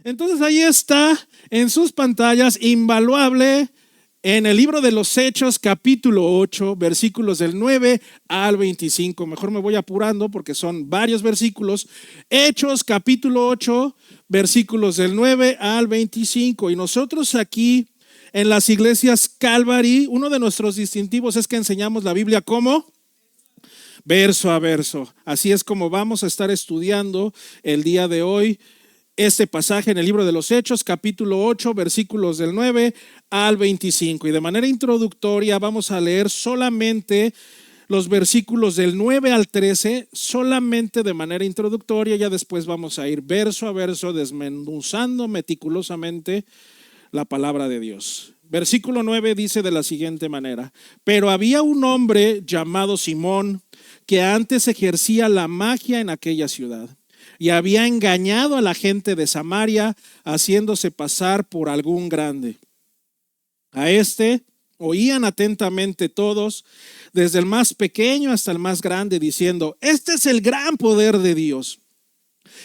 Entonces ahí está en sus pantallas, invaluable, en el libro de los Hechos, capítulo 8, versículos del 9 al 25. Mejor me voy apurando porque son varios versículos. Hechos, capítulo 8, versículos del 9 al 25. Y nosotros aquí en las iglesias Calvary, uno de nuestros distintivos es que enseñamos la Biblia como verso a verso. Así es como vamos a estar estudiando el día de hoy este pasaje en el libro de los Hechos, capítulo 8, versículos del 9 al 25. Y de manera introductoria vamos a leer solamente los versículos del 9 al 13, solamente de manera introductoria. Ya después vamos a ir verso a verso, desmenuzando meticulosamente la palabra de Dios. Versículo 9 dice de la siguiente manera: pero había un hombre llamado Simón que antes ejercía la magia en aquella ciudad y había engañado a la gente de Samaria, haciéndose pasar por algún grande. A este oían atentamente todos, desde el más pequeño hasta el más grande, diciendo: este es el gran poder de Dios.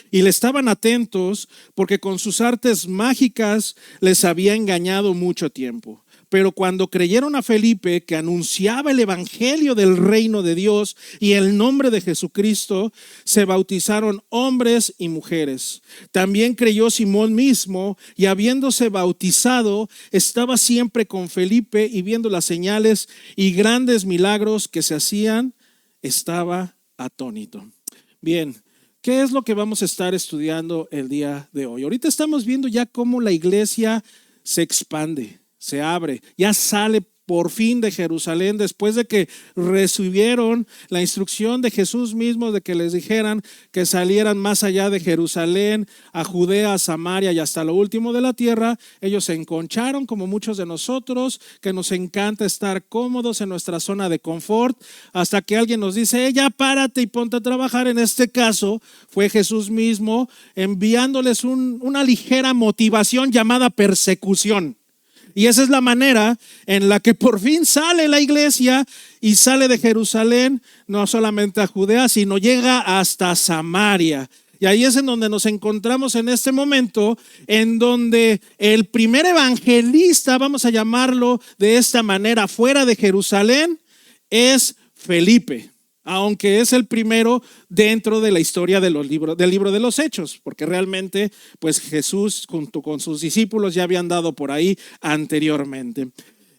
Y le estaban atentos porque con sus artes mágicas les había engañado mucho tiempo. Pero cuando creyeron a Felipe, que anunciaba el evangelio del reino de Dios y el nombre de Jesucristo, se bautizaron hombres y mujeres. También creyó Simón mismo, y habiéndose bautizado, estaba siempre con Felipe, y viendo las señales y grandes milagros que se hacían, estaba atónito. Bien, ¿qué es lo que vamos a estar estudiando el día de hoy? Ahorita estamos viendo ya cómo la iglesia se expande, se abre, ya sale por fin de Jerusalén después de que recibieron la instrucción de Jesús mismo de que les dijeran que salieran más allá de Jerusalén, a Judea, a Samaria y hasta lo último de la tierra. Ellos se enconcharon como muchos de nosotros, que nos encanta estar cómodos en nuestra zona de confort, hasta que alguien nos dice: ya párate y ponte a trabajar. En este caso fue Jesús mismo enviándoles una ligera motivación llamada persecución. Y esa es la manera en la que por fin sale la iglesia y sale de Jerusalén, no solamente a Judea, sino llega hasta Samaria. Y ahí es en donde nos encontramos en este momento, en donde el primer evangelista, vamos a llamarlo de esta manera, fuera de Jerusalén, es Felipe. Aunque es el primero dentro de la historia de del libro de los Hechos, porque realmente pues Jesús junto con sus discípulos ya habían dado por ahí anteriormente.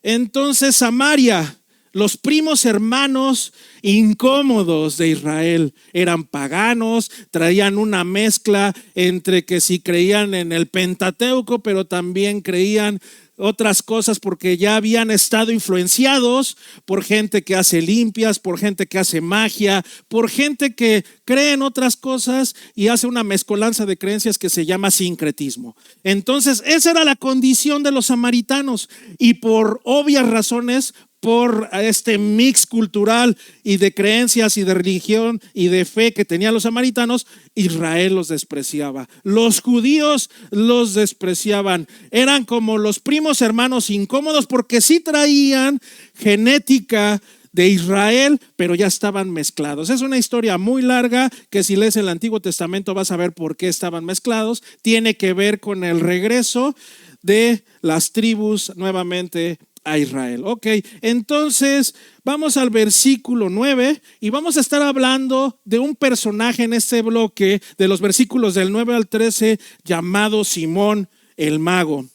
Entonces Samaria, los primos hermanos incómodos de Israel, eran paganos, traían una mezcla entre que si creían en el Pentateuco, pero también creían otras cosas porque ya habían estado influenciados por gente que hace limpias, por gente que hace magia, por gente que cree en otras cosas y hace una mezcolanza de creencias que se llama sincretismo. Entonces esa era la condición de los samaritanos, y por obvias razones, por este mix cultural y de creencias y de religión y de fe que tenían los samaritanos, Israel los despreciaba. Los judíos los despreciaban. Eran como los primos hermanos incómodos porque sí traían genética de Israel, pero ya estaban mezclados. Es una historia muy larga que si lees el Antiguo Testamento vas a ver por qué estaban mezclados. Tiene que ver con el regreso de las tribus nuevamente a Israel. Ok, entonces vamos al versículo 9 y vamos a estar hablando de un personaje en este bloque de los versículos del 9 al 13 llamado Simón el mago,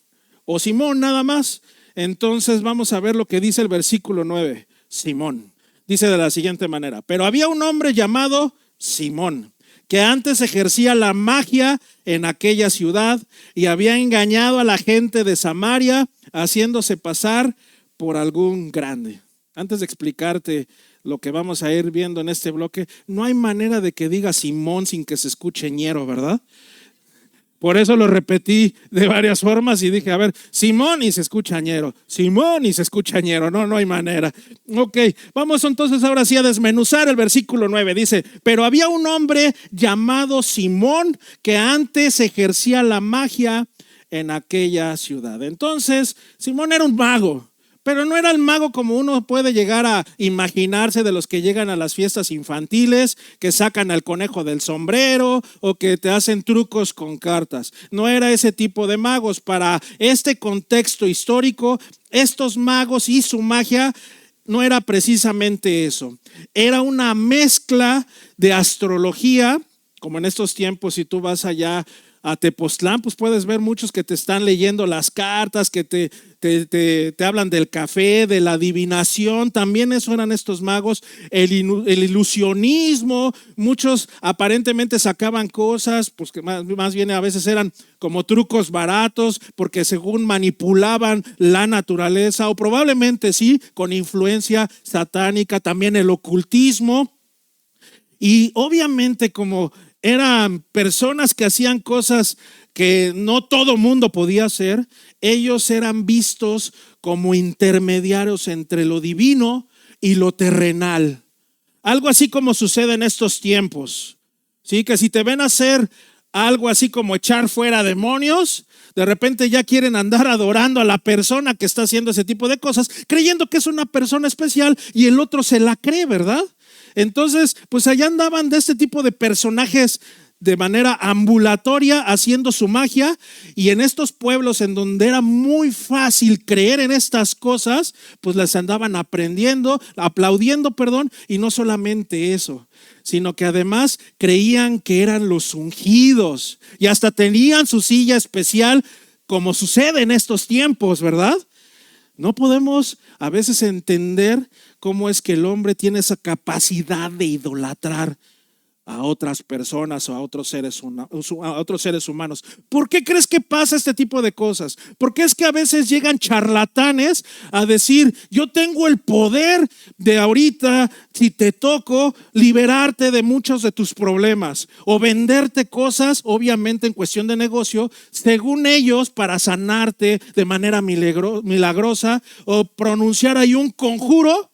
o Simón nada más. Entonces vamos a ver lo que dice el versículo 9. Simón dice de la siguiente manera: pero había un hombre llamado Simón que antes ejercía la magia en aquella ciudad y había engañado a la gente de Samaria, haciéndose pasar por algún grande. Antes de explicarte lo que vamos a ir viendo en este bloque, no hay manera de que diga Simón sin que se escuche ñero, ¿verdad? Por eso lo repetí de varias formas y dije, a ver, Simón y se escucha ñero, Simón y se escucha ñero, no hay manera. Ok, vamos entonces ahora sí a desmenuzar el versículo 9. Dice: pero había un hombre llamado Simón que antes ejercía la magia en aquella ciudad. Entonces, Simón era un mago, Pero no era el mago como uno puede llegar a imaginarse de los que llegan a las fiestas infantiles, que sacan al conejo del sombrero o que te hacen trucos con cartas. No era ese tipo de magos. Para este contexto histórico, estos magos y su magia no era precisamente eso. Era una mezcla de astrología, como en estos tiempos, si tú vas allá a Tepoztlán, pues puedes ver muchos que te están leyendo las cartas, que te hablan del café, de la adivinación. También eso eran estos magos. El ilusionismo, muchos aparentemente sacaban cosas, pues que más bien a veces eran como trucos baratos, porque según manipulaban la naturaleza, o probablemente sí, con influencia satánica. También el ocultismo. Y obviamente como eran personas que hacían cosas que no todo mundo podía hacer, ellos eran vistos como intermediarios entre lo divino y lo terrenal. Algo así como sucede en estos tiempos, ¿sí? Que si te ven hacer algo así como echar fuera demonios, de repente ya quieren andar adorando a la persona que está haciendo ese tipo de cosas, creyendo que es una persona especial, y el otro se la cree, ¿verdad? Entonces, pues allá andaban de este tipo de personajes de manera ambulatoria haciendo su magia, y en estos pueblos en donde era muy fácil creer en estas cosas, pues las andaban aplaudiendo, y no solamente eso, sino que además creían que eran los ungidos y hasta tenían su silla especial, como sucede en estos tiempos, ¿verdad? No podemos a veces entender cómo es que el hombre tiene esa capacidad de idolatrar a otras personas o a otros seres humanos. ¿Por qué crees que pasa este tipo de cosas? Porque es que a veces llegan charlatanes a decir: yo tengo el poder de ahorita, si te toco, liberarte de muchos de tus problemas, o venderte cosas, obviamente en cuestión de negocio, según ellos, para sanarte de manera milagrosa, o pronunciar ahí un conjuro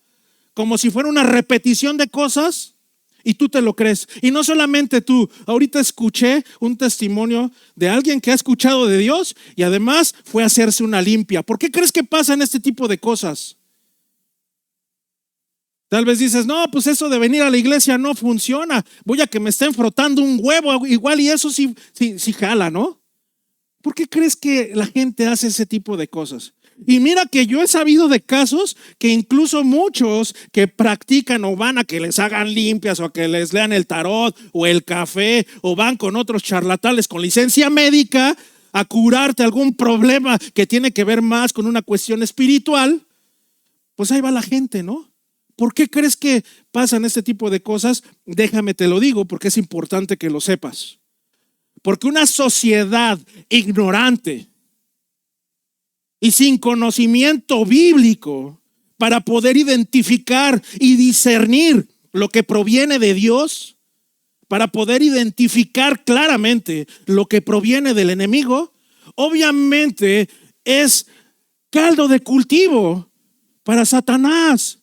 como si fuera una repetición de cosas. Y tú te lo crees. Y no solamente tú. Ahorita escuché un testimonio de alguien que ha escuchado de Dios y además fue a hacerse una limpia. ¿Por qué crees que pasan este tipo de cosas? Tal vez dices: no, pues eso de venir a la iglesia no funciona. Voy a que me estén frotando un huevo igual, y eso sí jala, ¿no? ¿Por qué crees que la gente hace ese tipo de cosas? Y mira que yo he sabido de casos que incluso muchos que practican o van a que les hagan limpias o a que les lean el tarot o el café, o van con otros charlatanes con licencia médica a curarte algún problema que tiene que ver más con una cuestión espiritual, pues ahí va la gente, ¿no? ¿Por qué crees que pasan este tipo de cosas? Déjame te lo digo, porque es importante que lo sepas. Porque una sociedad ignorante y sin conocimiento bíblico para poder identificar y discernir lo que proviene de Dios, para poder identificar claramente lo que proviene del enemigo, obviamente es caldo de cultivo para Satanás.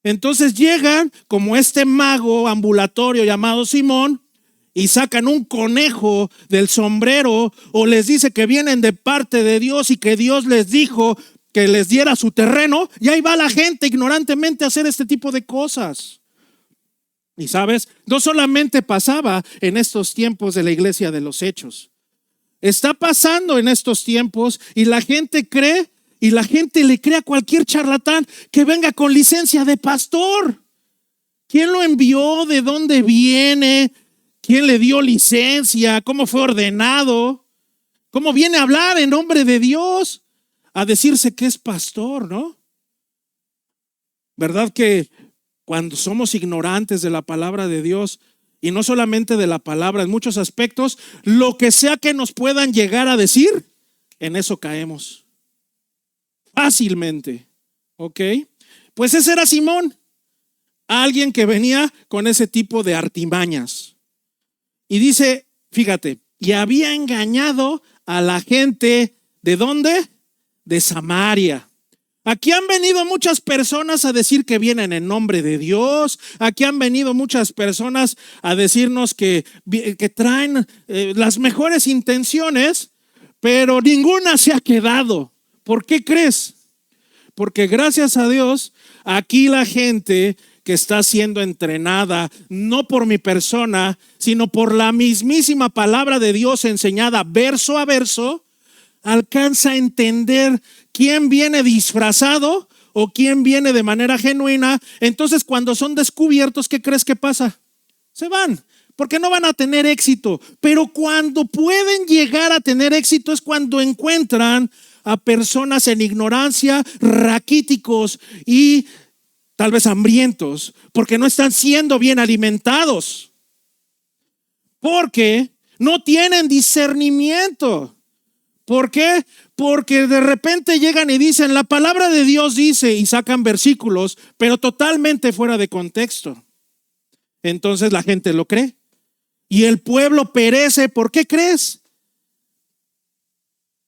Entonces llegan como este mago ambulatorio llamado Simón y sacan un conejo del sombrero, o les dice que vienen de parte de Dios y que Dios les dijo que les diera su terreno, y ahí va la gente ignorantemente a hacer este tipo de cosas. Y sabes, no solamente pasaba en estos tiempos de la iglesia de los Hechos, está pasando en estos tiempos, y la gente cree, y la gente le cree a cualquier charlatán que venga con licencia de pastor. ¿Quién lo envió? ¿De dónde viene? ¿Quién le dio licencia? ¿Cómo fue ordenado? ¿Cómo viene a hablar en nombre de Dios? A decirse que es pastor, ¿no? ¿Verdad que cuando somos ignorantes de la palabra de Dios, y no solamente de la palabra, en muchos aspectos, lo que sea que nos puedan llegar a decir, en eso caemos fácilmente? ¿Ok? Pues ese era Simón, alguien que venía con ese tipo de artimañas. Y dice, fíjate, y había engañado a la gente, ¿de dónde? De Samaria. Aquí han venido muchas personas a decir que vienen en nombre de Dios. Aquí han venido muchas personas a decirnos que traen las mejores intenciones, pero ninguna se ha quedado. ¿Por qué crees? Porque gracias a Dios, aquí la gente que está siendo entrenada, no por mi persona, sino por la mismísima palabra de Dios enseñada verso a verso, alcanza a entender quién viene disfrazado o quién viene de manera genuina. Entonces, cuando son descubiertos, ¿qué crees que pasa? Se van, porque no van a tener éxito. Pero cuando pueden llegar a tener éxito es cuando encuentran a personas en ignorancia, raquíticos y tal vez hambrientos, porque no están siendo bien alimentados, porque no tienen discernimiento. ¿Por qué? Porque de repente llegan y dicen, la palabra de Dios dice, y sacan versículos, pero totalmente fuera de contexto. Entonces la gente lo cree y el pueblo perece. ¿Por qué crees?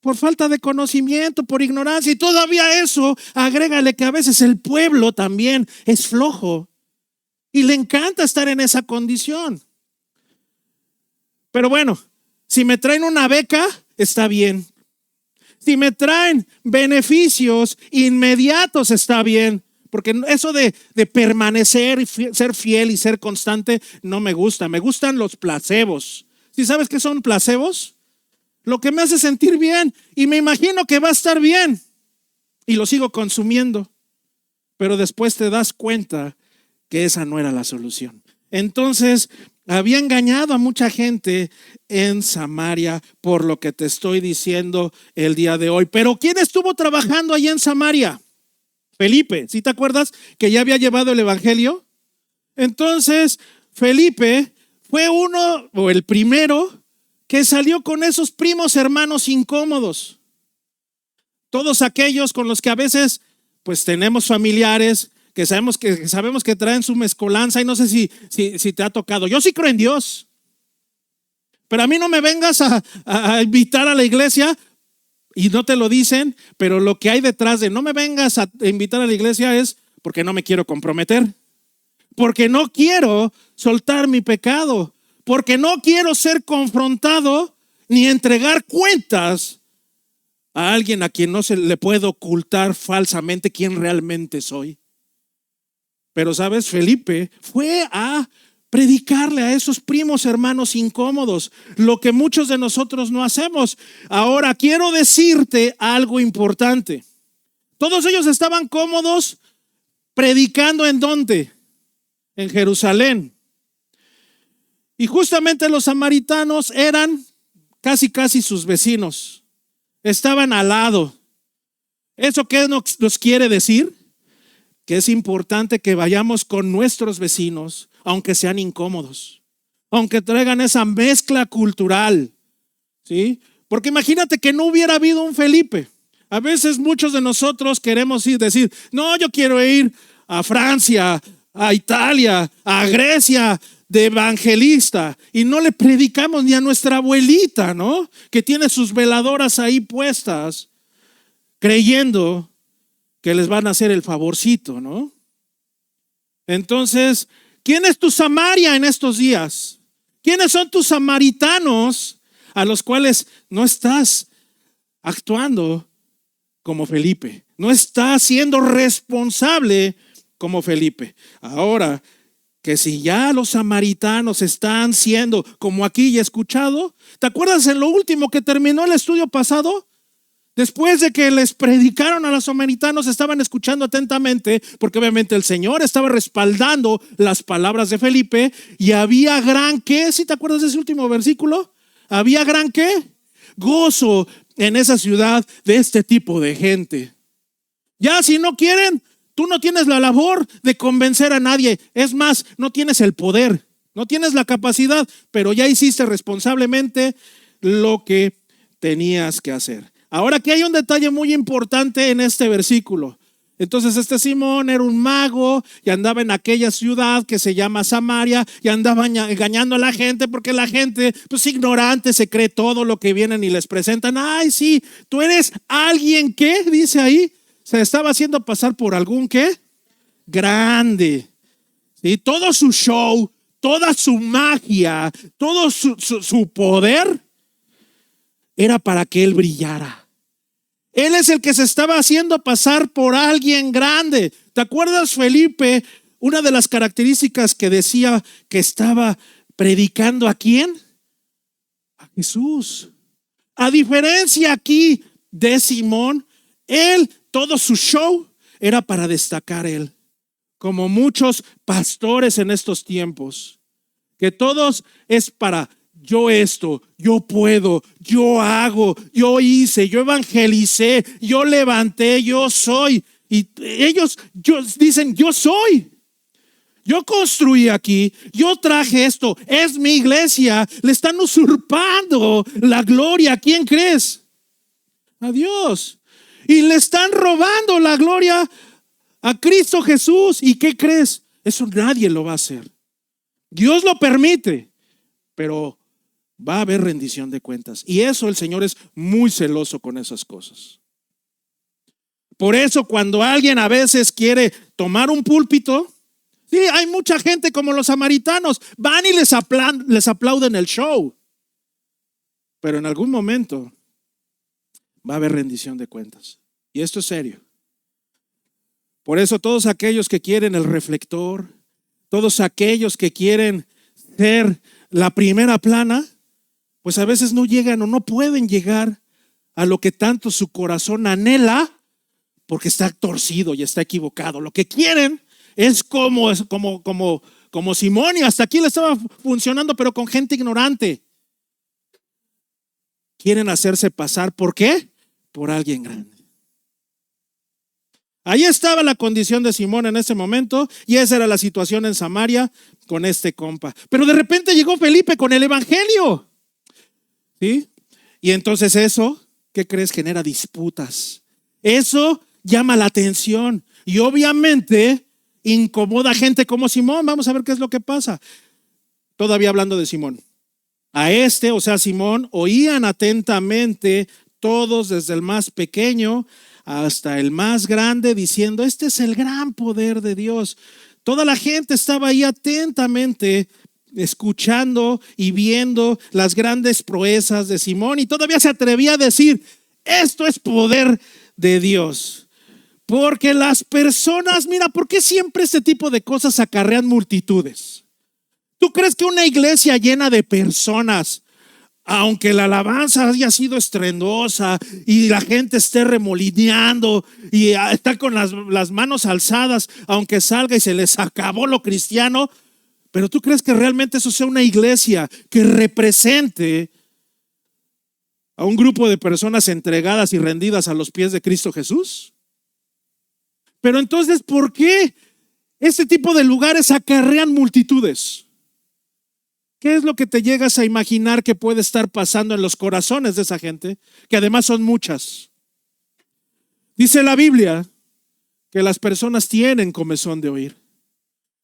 Por falta de conocimiento, por ignorancia. Y todavía eso, agrégale que a veces el pueblo también es flojo y le encanta estar en esa condición. Pero bueno, si me traen una beca, está bien. Si me traen beneficios inmediatos, está bien. Porque eso de permanecer y ser fiel y ser constante no me gusta. Me gustan los placebos. ¿Sí sabes qué son placebos? Lo que me hace sentir bien y me imagino que va a estar bien y lo sigo consumiendo, pero después te das cuenta que esa no era la solución. Entonces había engañado a mucha gente en Samaria por lo que te estoy diciendo el día de hoy. Pero ¿quién estuvo trabajando allí en Samaria? Felipe. ¿Sí te acuerdas que ya había llevado el evangelio? Entonces Felipe fue uno o el primero que salió con esos primos hermanos incómodos. Todos aquellos con los que a veces pues tenemos familiares que sabemos que traen su mezcolanza y no sé si te ha tocado. Yo sí creo en Dios, pero a mí no me vengas a invitar a la iglesia y no te lo dicen, pero lo que hay detrás de no me vengas a invitar a la iglesia es porque no me quiero comprometer, porque no quiero soltar mi pecado, porque no quiero ser confrontado ni entregar cuentas a alguien a quien no se le puede ocultar falsamente quién realmente soy. Pero sabes, Felipe fue a predicarle a esos primos hermanos incómodos, lo que muchos de nosotros no hacemos. Ahora quiero decirte algo importante. Todos ellos estaban cómodos predicando ¿en dónde? En Jerusalén. Y justamente los samaritanos eran casi sus vecinos. Estaban al lado. ¿Eso qué nos quiere decir? Que es importante que vayamos con nuestros vecinos, aunque sean incómodos, aunque traigan esa mezcla cultural, ¿sí? Porque imagínate que no hubiera habido un Felipe. A veces muchos de nosotros queremos decir, no, yo quiero ir a Francia, a Italia, a Grecia, de evangelista, y no le predicamos ni a nuestra abuelita, ¿no? Que tiene sus veladoras ahí puestas, creyendo que les van a hacer el favorcito, ¿no? Entonces, ¿quién es tu Samaria en estos días? ¿Quiénes son tus samaritanos a los cuales no estás actuando como Felipe? No estás siendo responsable como Felipe. Ahora, que si ya los samaritanos están siendo como aquí ya he escuchado, ¿te acuerdas en lo último que terminó el estudio pasado? Después de que les predicaron a los samaritanos, estaban escuchando atentamente, porque obviamente el Señor estaba respaldando las palabras de Felipe, y había gran ¿qué? ¿Sí te acuerdas de ese último versículo? Había gran ¿qué? Gozo en esa ciudad de este tipo de gente. Ya si no quieren, tú no tienes la labor de convencer a nadie. Es más, no tienes el poder, no tienes la capacidad, pero ya hiciste responsablemente lo que tenías que hacer. Ahora, aquí hay un detalle muy importante en este versículo. Entonces Simón era un mago y andaba en aquella ciudad que se llama Samaria y andaba engañando a la gente, porque la gente pues ignorante se cree todo lo que vienen y les presentan. Ay, sí, tú eres alguien que, dice ahí, se estaba haciendo pasar por algún ¿qué? Grande. ¿Sí? Todo su show, toda su magia, todo su poder era para que él brillara. Él es el que se estaba haciendo pasar por alguien grande. ¿Te acuerdas, Felipe? Una de las características que decía que estaba predicando ¿a quién? A Jesús. A diferencia aquí de Simón, todo su show era para destacar él. Como muchos pastores en estos tiempos, que todos es para yo esto, yo puedo, yo hago, yo hice, yo evangelicé, yo levanté, yo soy. Y ellos dicen yo soy. Yo construí aquí, yo traje esto, es mi iglesia. Le están usurpando la gloria. ¿A quién crees? A Dios. Y le están robando la gloria a Cristo Jesús. ¿Y qué crees? Eso nadie lo va a hacer. Dios lo permite, pero va a haber rendición de cuentas. Y eso el Señor es muy celoso con esas cosas. Por eso cuando alguien a veces quiere tomar un púlpito, sí, hay mucha gente como los samaritanos, van y les aplauden el show. Pero en algún momento va a haber rendición de cuentas. Y esto es serio. Por eso todos aquellos que quieren el reflector, todos aquellos que quieren ser la primera plana, pues a veces no llegan o no pueden llegar a lo que tanto su corazón anhela, porque está torcido y está equivocado. Lo que quieren es como Simón, y hasta aquí le estaba funcionando, pero con gente ignorante. Quieren hacerse pasar, ¿por qué? Por alguien grande. Ahí estaba la condición de Simón en ese momento, y esa era la situación en Samaria con este compa. Pero de repente llegó Felipe con el evangelio, ¿sí? Y entonces eso, ¿qué crees? Genera disputas. Eso llama la atención y obviamente incomoda a gente como Simón. Vamos a ver qué es lo que pasa. Todavía hablando de Simón. O sea, Simón, oían atentamente todos, desde el más pequeño hasta el más grande, diciendo: este es el gran poder de Dios. Toda la gente estaba ahí atentamente escuchando y viendo las grandes proezas de Simón, y todavía se atrevía a decir: esto es poder de Dios. Porque las personas, mira, ¿por qué siempre este tipo de cosas acarrean multitudes? ¿Tú crees que una iglesia llena de personas, aunque la alabanza haya sido estruendosa y la gente esté remolineando y está con las manos alzadas, aunque salga y se les acabó lo cristiano, pero tú crees que realmente eso sea una iglesia que represente a un grupo de personas entregadas y rendidas a los pies de Cristo Jesús? Pero entonces, ¿por qué este tipo de lugares acarrean multitudes? ¿Qué es lo que te llegas a imaginar que puede estar pasando en los corazones de esa gente? Que además son muchas. Dice la Biblia que las personas tienen comezón de oír.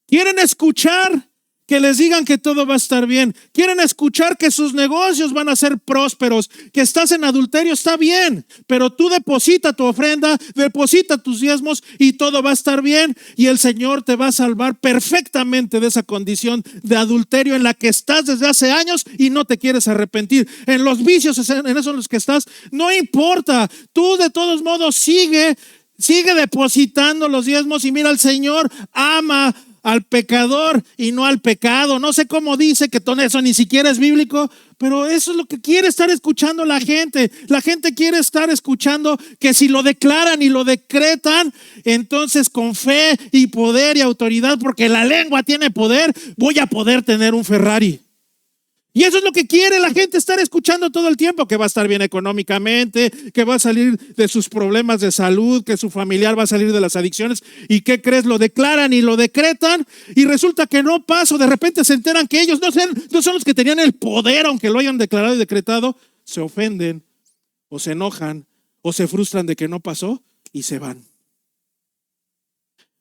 Quieren escuchar que les digan que todo va a estar bien. Quieren escuchar que sus negocios van a ser prósperos, que estás en adulterio, está bien, pero tú deposita tu ofrenda, deposita tus diezmos y todo va a estar bien, y el Señor te va a salvar perfectamente de esa condición de adulterio en la que estás desde hace años y no te quieres arrepentir. En los vicios, en esos en los que estás, no importa, tú de todos modos sigue depositando los diezmos, y mira, el Señor ama al pecador y no al pecado. No sé cómo dice que todo eso ni siquiera es bíblico, pero eso es lo que quiere estar escuchando la gente. La gente quiere estar escuchando que si lo declaran y lo decretan, entonces con fe y poder y autoridad, porque la lengua tiene poder, voy a poder tener un Ferrari. Y eso es lo que quiere la gente estar escuchando todo el tiempo: que va a estar bien económicamente, que va a salir de sus problemas de salud, que su familiar va a salir de las adicciones. ¿Y qué crees? Lo declaran y lo decretan, y resulta que no pasa. De repente se enteran que ellos no son los que tenían el poder, aunque lo hayan declarado y decretado. Se ofenden o se enojan o se frustran de que no pasó y se van.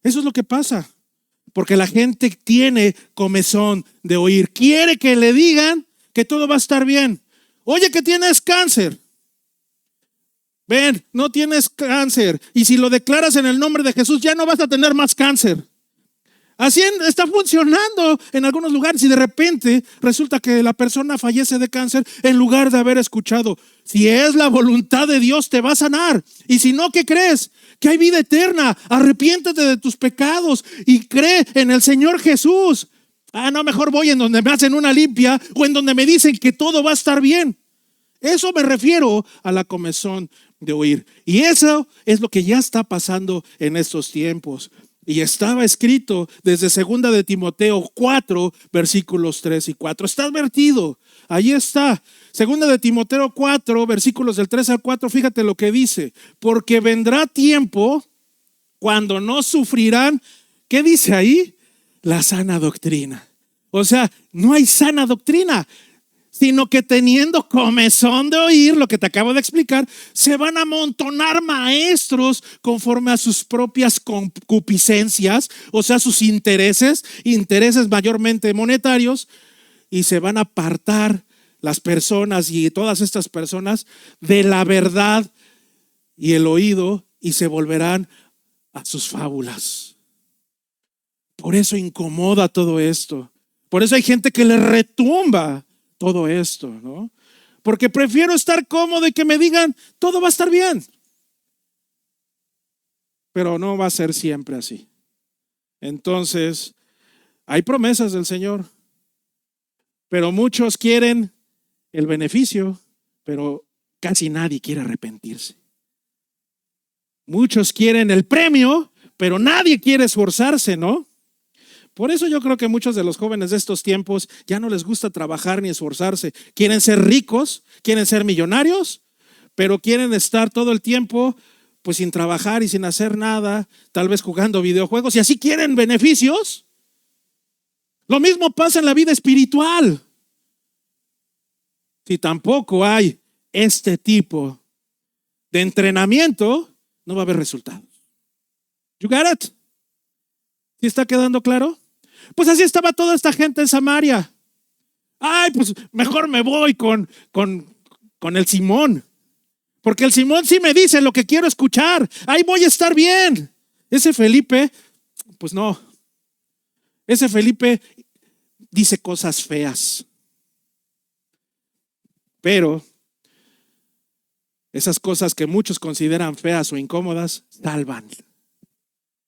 Eso es lo que pasa. Porque la gente tiene comezón de oír. Quiere que le digan que todo va a estar bien. Oye, que tienes cáncer. Ven, no tienes cáncer. Y si lo declaras en el nombre de Jesús, ya no vas a tener más cáncer. Así está funcionando en algunos lugares y de repente resulta que la persona fallece de cáncer en lugar de haber escuchado: si es la voluntad de Dios te va a sanar, y si no, ¿qué crees? Que hay vida eterna. Arrepiéntete de tus pecados y cree en el Señor Jesús. No, mejor voy en donde me hacen una limpia o en donde me dicen que todo va a estar bien. Eso me refiero a la comezón de oír. Y eso es lo que ya está pasando en estos tiempos. Y estaba escrito desde 2 de Timoteo 4, versículos 3 y 4. Está advertido. Ahí está. 2 de Timoteo 4, versículos del 3 al 4. Fíjate lo que dice. Porque vendrá tiempo cuando no sufrirán. ¿Qué dice ahí? La sana doctrina. O sea, no hay sana doctrina, sino que teniendo comezón de oír, lo que te acabo de explicar, se van a amontonar maestros conforme a sus propias concupiscencias, o sea, sus intereses mayormente monetarios, y se van a apartar las personas y todas estas personas de la verdad y el oído, y se volverán a sus fábulas. Por eso incomoda todo esto. Por eso hay gente que le retumba todo esto, ¿no? Porque prefiero estar cómodo y que me digan todo va a estar bien. Pero no va a ser siempre así. Entonces, hay promesas del Señor, pero muchos quieren el beneficio, pero casi nadie quiere arrepentirse. Muchos quieren el premio, pero nadie quiere esforzarse, ¿no? Por eso yo creo que muchos de los jóvenes de estos tiempos ya no les gusta trabajar ni esforzarse. Quieren ser ricos, quieren ser millonarios, pero quieren estar todo el tiempo pues sin trabajar y sin hacer nada, tal vez jugando videojuegos, y así quieren beneficios. Lo mismo pasa en la vida espiritual. Si tampoco hay este tipo de entrenamiento, no va a haber resultados. You got it? ¿Sí está quedando claro? Pues así estaba toda esta gente en Samaria. Pues mejor me voy con el Simón, porque el Simón sí me dice lo que quiero escuchar. Ahí voy a estar bien. Ese Felipe, pues no. Ese Felipe dice cosas feas, pero esas cosas que muchos consideran feas o incómodas salvan,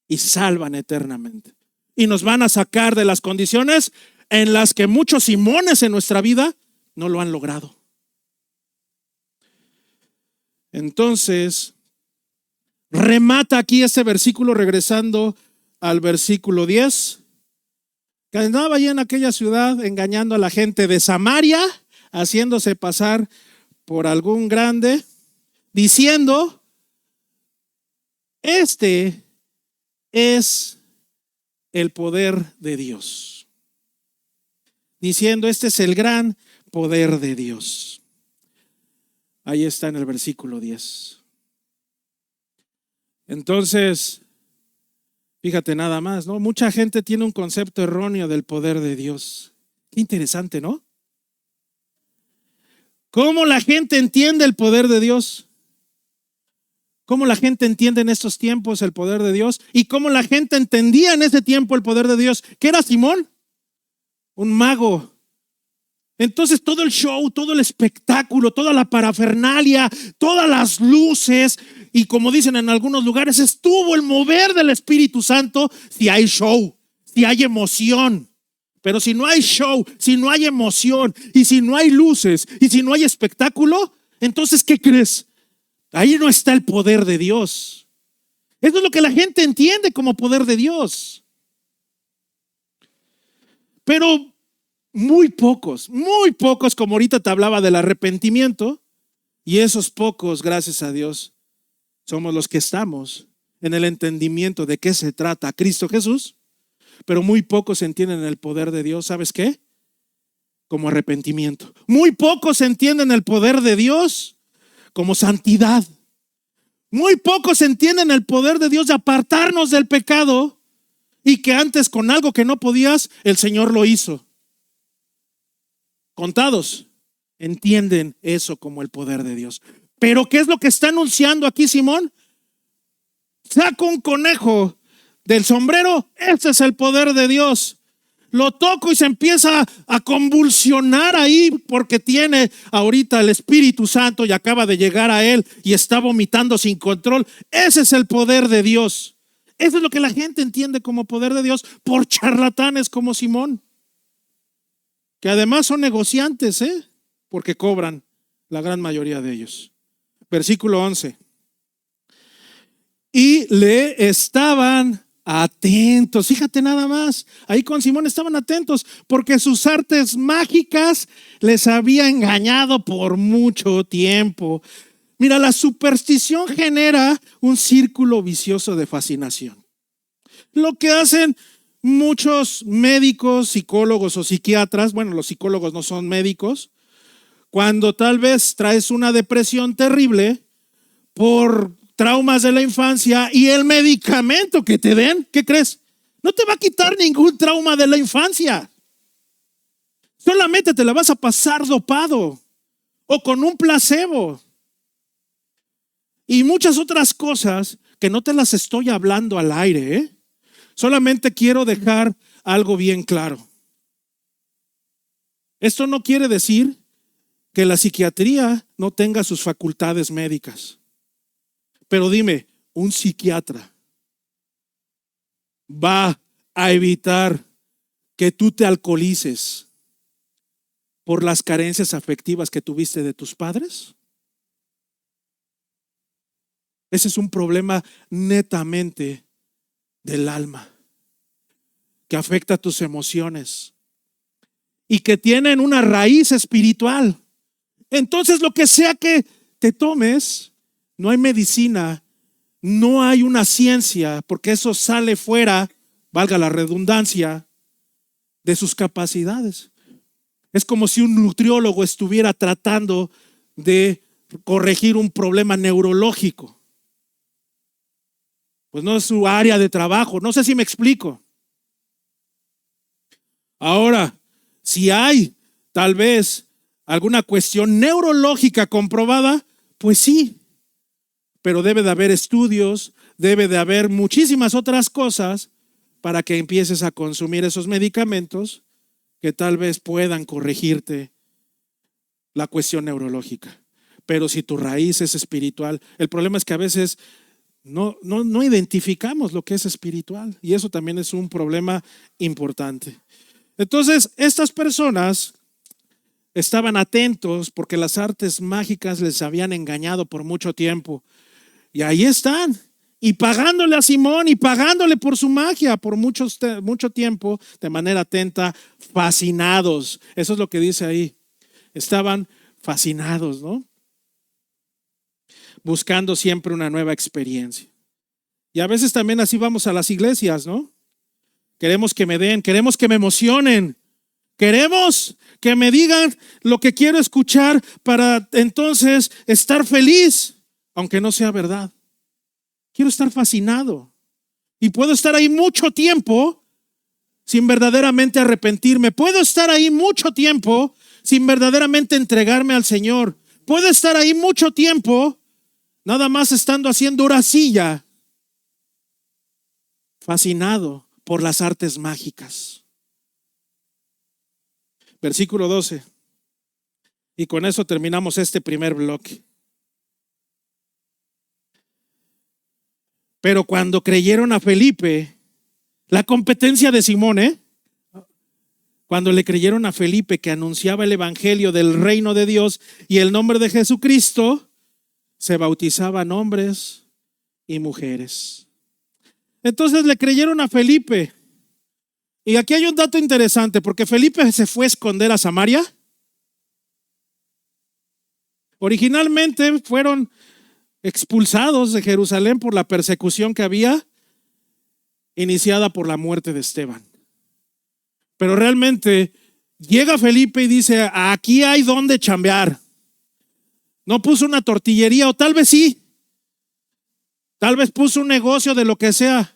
y salvan eternamente. Y nos van a sacar de las condiciones en las que muchos Simones en nuestra vida no lo han logrado. Entonces, remata aquí este versículo regresando al versículo 10. Que andaba allí en aquella ciudad engañando a la gente de Samaria, haciéndose pasar por algún grande, diciendo: este es el poder de Dios. Diciendo: este es el gran poder de Dios. Ahí está en el versículo 10. Entonces, fíjate nada más, ¿no? Mucha gente tiene un concepto erróneo del poder de Dios. Qué interesante, ¿no? ¿Cómo la gente entiende el poder de Dios? ¿Cómo la gente entiende en estos tiempos el poder de Dios? ¿Y cómo la gente entendía en ese tiempo el poder de Dios? ¿Qué era Simón? Un mago. Entonces todo el show, todo el espectáculo, toda la parafernalia, todas las luces, y como dicen en algunos lugares, estuvo el mover del Espíritu Santo si hay show, si hay emoción. Pero si no hay show, si no hay emoción, y si no hay luces, y si no hay espectáculo, entonces ¿qué crees? Ahí no está el poder de Dios. Eso es lo que la gente entiende como poder de Dios. Pero muy pocos, como ahorita te hablaba del arrepentimiento, y esos pocos, gracias a Dios, somos los que estamos en el entendimiento de qué se trata Cristo Jesús, pero muy pocos entienden el poder de Dios. ¿Sabes qué? Como arrepentimiento. Muy pocos entienden el poder de Dios como santidad. Muy pocos entienden el poder de Dios de apartarnos del pecado, y que antes con algo que no podías, el Señor lo hizo. Contados entienden eso como el poder de Dios. Pero ¿qué es lo que está anunciando aquí Simón? Saca un conejo del sombrero, ese es el poder de Dios. Lo toco y se empieza a convulsionar ahí porque tiene ahorita el Espíritu Santo y acaba de llegar a él y está vomitando sin control. Ese es el poder de Dios. Eso es lo que la gente entiende como poder de Dios por charlatanes como Simón, que además son negociantes, porque cobran la gran mayoría de ellos. Versículo 11. Y le estaban atentos, fíjate nada más, ahí con Simón estaban atentos porque sus artes mágicas les había engañado por mucho tiempo. Mira, la superstición genera un círculo vicioso de fascinación. Lo que hacen muchos médicos, psicólogos o psiquiatras, bueno, los psicólogos no son médicos, cuando tal vez traes una depresión terrible por traumas de la infancia y el medicamento que te den, ¿qué crees? No te va a quitar ningún trauma de la infancia. Solamente te la vas a pasar dopado o con un placebo. Y muchas otras cosas que no te las estoy hablando al aire, Solamente quiero dejar algo bien claro. Esto no quiere decir que la psiquiatría no tenga sus facultades médicas. Pero dime, un psiquiatra va a evitar que tú te alcoholices por las carencias afectivas que tuviste de tus padres? Ese es un problema netamente del alma, que afecta a tus emociones y que tienen una raíz espiritual. Entonces, lo que sea que te tomes, no hay medicina, no hay una ciencia, porque eso sale fuera, valga la redundancia, de sus capacidades. Es como si un nutriólogo estuviera tratando de corregir un problema neurológico. Pues no es su área de trabajo. No sé si me explico. Ahora, si hay tal vez alguna cuestión neurológica comprobada, pues sí, pero debe de haber estudios, debe de haber muchísimas otras cosas para que empieces a consumir esos medicamentos que tal vez puedan corregirte la cuestión neurológica. Pero si tu raíz es espiritual, el problema es que a veces no identificamos lo que es espiritual, y eso también es un problema importante. Entonces, estas personas estaban atentos porque las artes mágicas les habían engañado por mucho tiempo. Y ahí están, y pagándole a Simón y pagándole por su magia por mucho tiempo, de manera atenta, fascinados. Eso es lo que dice ahí. Estaban fascinados, ¿no? Buscando siempre una nueva experiencia. Y a veces también así vamos a las iglesias, ¿no? Queremos que me den, queremos que me emocionen, queremos que me digan lo que quiero escuchar para entonces estar feliz, aunque no sea verdad. Quiero estar fascinado y puedo estar ahí mucho tiempo sin verdaderamente arrepentirme. Puedo estar ahí mucho tiempo sin verdaderamente entregarme al Señor. Puedo estar ahí mucho tiempo nada más estando haciendo horacilla, fascinado por las artes mágicas. Versículo 12. Y con eso terminamos este primer bloque. Pero cuando creyeron a Felipe, la competencia de Simón, cuando le creyeron a Felipe que anunciaba el evangelio del reino de Dios y el nombre de Jesucristo, se bautizaban hombres y mujeres. Entonces le creyeron a Felipe. Y aquí hay un dato interesante, porque Felipe se fue a esconder a Samaria. Originalmente fueron expulsados de Jerusalén por la persecución que había iniciada por la muerte de Esteban. Pero realmente llega Felipe y dice: aquí hay donde chambear. No puso una tortillería, o tal vez sí, tal vez puso un negocio de lo que sea,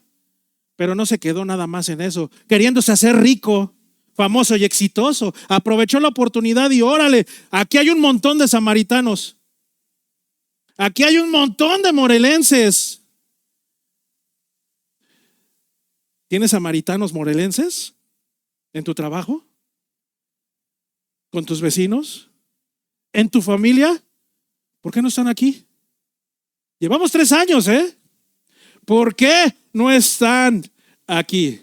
pero no se quedó nada más en eso, queriéndose hacer rico, famoso y exitoso. Aprovechó la oportunidad y órale, aquí hay un montón de samaritanos, aquí hay un montón de morelenses. ¿Tienes samaritanos morelenses en tu trabajo? ¿Con tus vecinos? ¿En tu familia? ¿Por qué no están aquí? Llevamos 3 años, ¿eh? ¿Por qué no están aquí?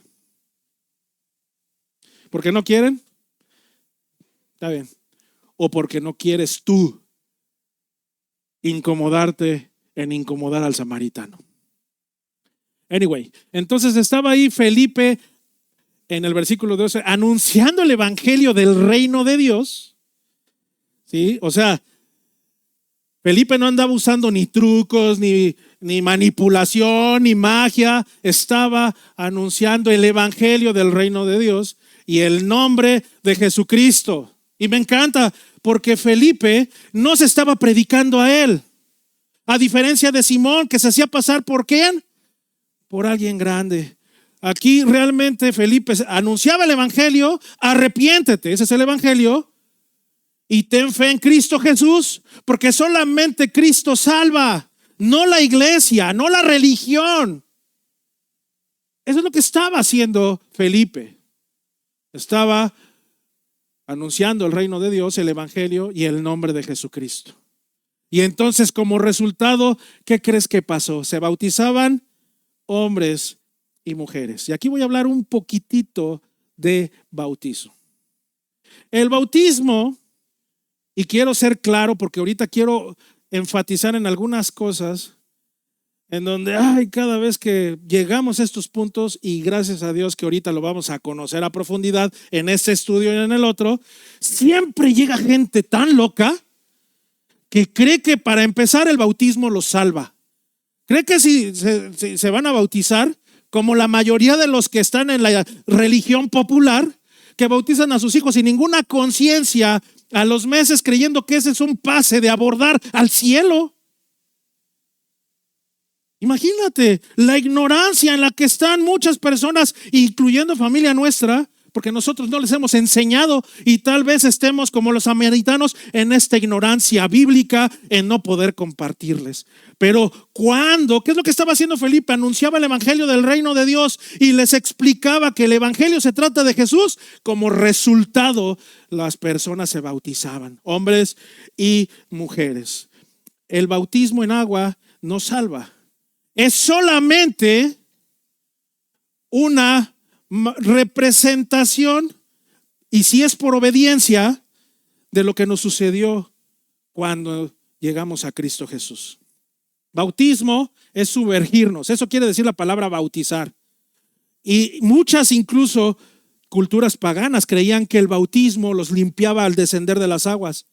¿Por qué no quieren? Está bien. ¿O porque no quieres tú incomodarte en incomodar al samaritano? Anyway, entonces estaba ahí Felipe en el versículo 12 anunciando el evangelio del reino de Dios. ¿Sí? O sea, Felipe no andaba usando ni trucos, ni manipulación, ni magia. Estaba anunciando el evangelio del reino de Dios y el nombre de Jesucristo. Y me encanta porque Felipe no se estaba predicando a él. A diferencia de Simón, que se hacía pasar por ¿quién? Por alguien grande. Aquí realmente Felipe anunciaba el evangelio. Arrepiéntete, ese es el evangelio. Y ten fe en Cristo Jesús, porque solamente Cristo salva, no la iglesia, no la religión. Eso es lo que estaba haciendo Felipe. Estaba anunciando el reino de Dios, el evangelio y el nombre de Jesucristo. Y entonces, como resultado, ¿qué crees que pasó? Se bautizaban hombres y mujeres. Y aquí voy a hablar un poquitito de bautizo. El bautismo, y quiero ser claro porque ahorita quiero enfatizar en algunas cosas en donde cada vez que llegamos a estos puntos, y gracias a Dios que ahorita lo vamos a conocer a profundidad en este estudio y en el otro, siempre llega gente tan loca que cree que para empezar el bautismo los salva. Cree que si se van a bautizar, como la mayoría de los que están en la religión popular, que bautizan a sus hijos sin ninguna conciencia a los meses, creyendo que ese es un pase de abordar al cielo. Imagínate la ignorancia en la que están muchas personas, incluyendo familia nuestra, porque nosotros no les hemos enseñado, y tal vez estemos como los samaritanos en esta ignorancia bíblica, en no poder compartirles. Pero ¿qué es lo que estaba haciendo Felipe? Anunciaba el evangelio del reino de Dios y les explicaba que el evangelio se trata de Jesús. Como resultado, las personas se bautizaban, hombres y mujeres. El bautismo en agua no salva. Es solamente una representación, y si es por obediencia, de lo que nos sucedió cuando llegamos a Cristo Jesús. Bautismo es sumergirnos, eso quiere decir la palabra bautizar. Y muchas incluso culturas paganas creían que el bautismo los limpiaba al descender de las aguas.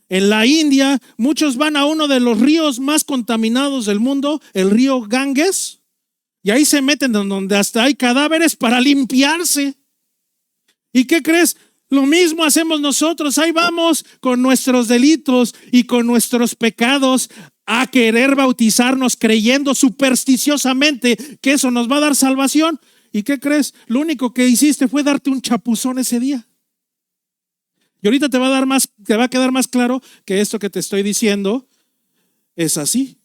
En la India, muchos van a uno de los ríos más contaminados del mundo, el río Ganges, y ahí se meten donde hasta hay cadáveres para limpiarse. ¿Y qué crees? Lo mismo hacemos nosotros. Ahí vamos con nuestros delitos y con nuestros pecados a querer bautizarnos, creyendo supersticiosamente que eso nos va a dar salvación. ¿Y qué crees? Lo único que hiciste fue darte un chapuzón ese día. Y ahorita te va a quedar más claro que esto que te estoy diciendo es así.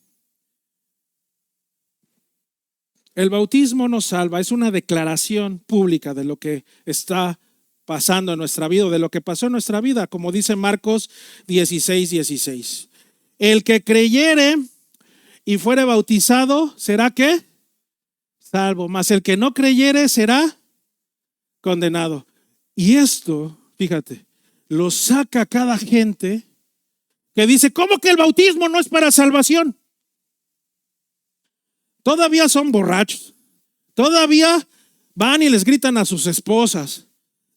El bautismo nos salva, es una declaración pública de lo que está pasando en nuestra vida, de lo que pasó en nuestra vida, como dice Marcos 16:16. El que creyere y fuere bautizado, ¿será qué? Salvo, mas el que no creyere será condenado. Y esto, fíjate, lo saca cada gente que dice, ¿cómo que el bautismo no es para salvación? Todavía son borrachos, todavía van y les gritan a sus esposas,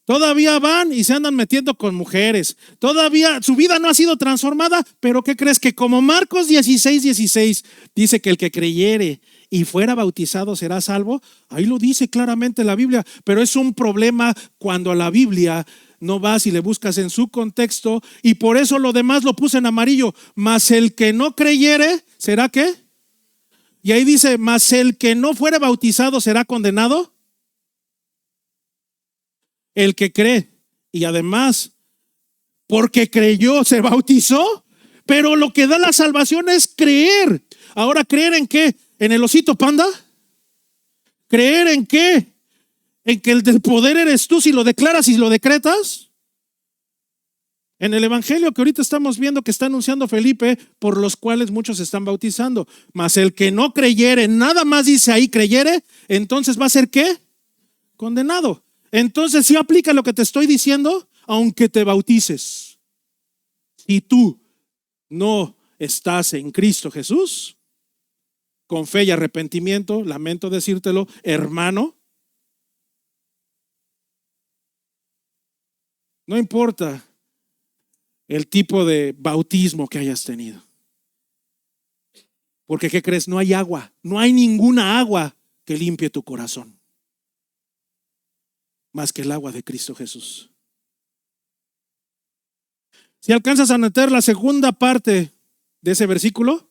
todavía van y se andan metiendo con mujeres, todavía su vida no ha sido transformada. Pero ¿qué crees? Que como Marcos 16:16 dice que el que creyere y fuera bautizado será salvo. Ahí lo dice claramente la Biblia, pero es un problema cuando a la Biblia no vas y le buscas en su contexto, y por eso lo demás lo puse en amarillo. Mas el que no creyere, ¿será qué? Y ahí dice, mas el que no fuere bautizado será condenado. El que cree y además porque creyó se bautizó, pero lo que da la salvación es creer. Ahora, ¿creer en qué? ¿En el osito panda? ¿Creer en qué? en que el del poder eres tú si lo declaras y lo decretas. En el evangelio que ahorita estamos viendo que está anunciando Felipe, por los cuales muchos se están bautizando. Mas el que no creyere, nada más dice ahí creyere, entonces va a ser ¿qué? Condenado. Entonces sí aplica lo que te estoy diciendo, aunque te bautices. Si tú no estás en Cristo Jesús, con fe y arrepentimiento, lamento decírtelo, hermano, no importa el tipo de bautismo que hayas tenido. Porque ¿qué crees? No hay agua, no hay ninguna agua que limpie tu corazón, más que el agua de Cristo Jesús. Si alcanzas a meter la segunda parte de ese versículo,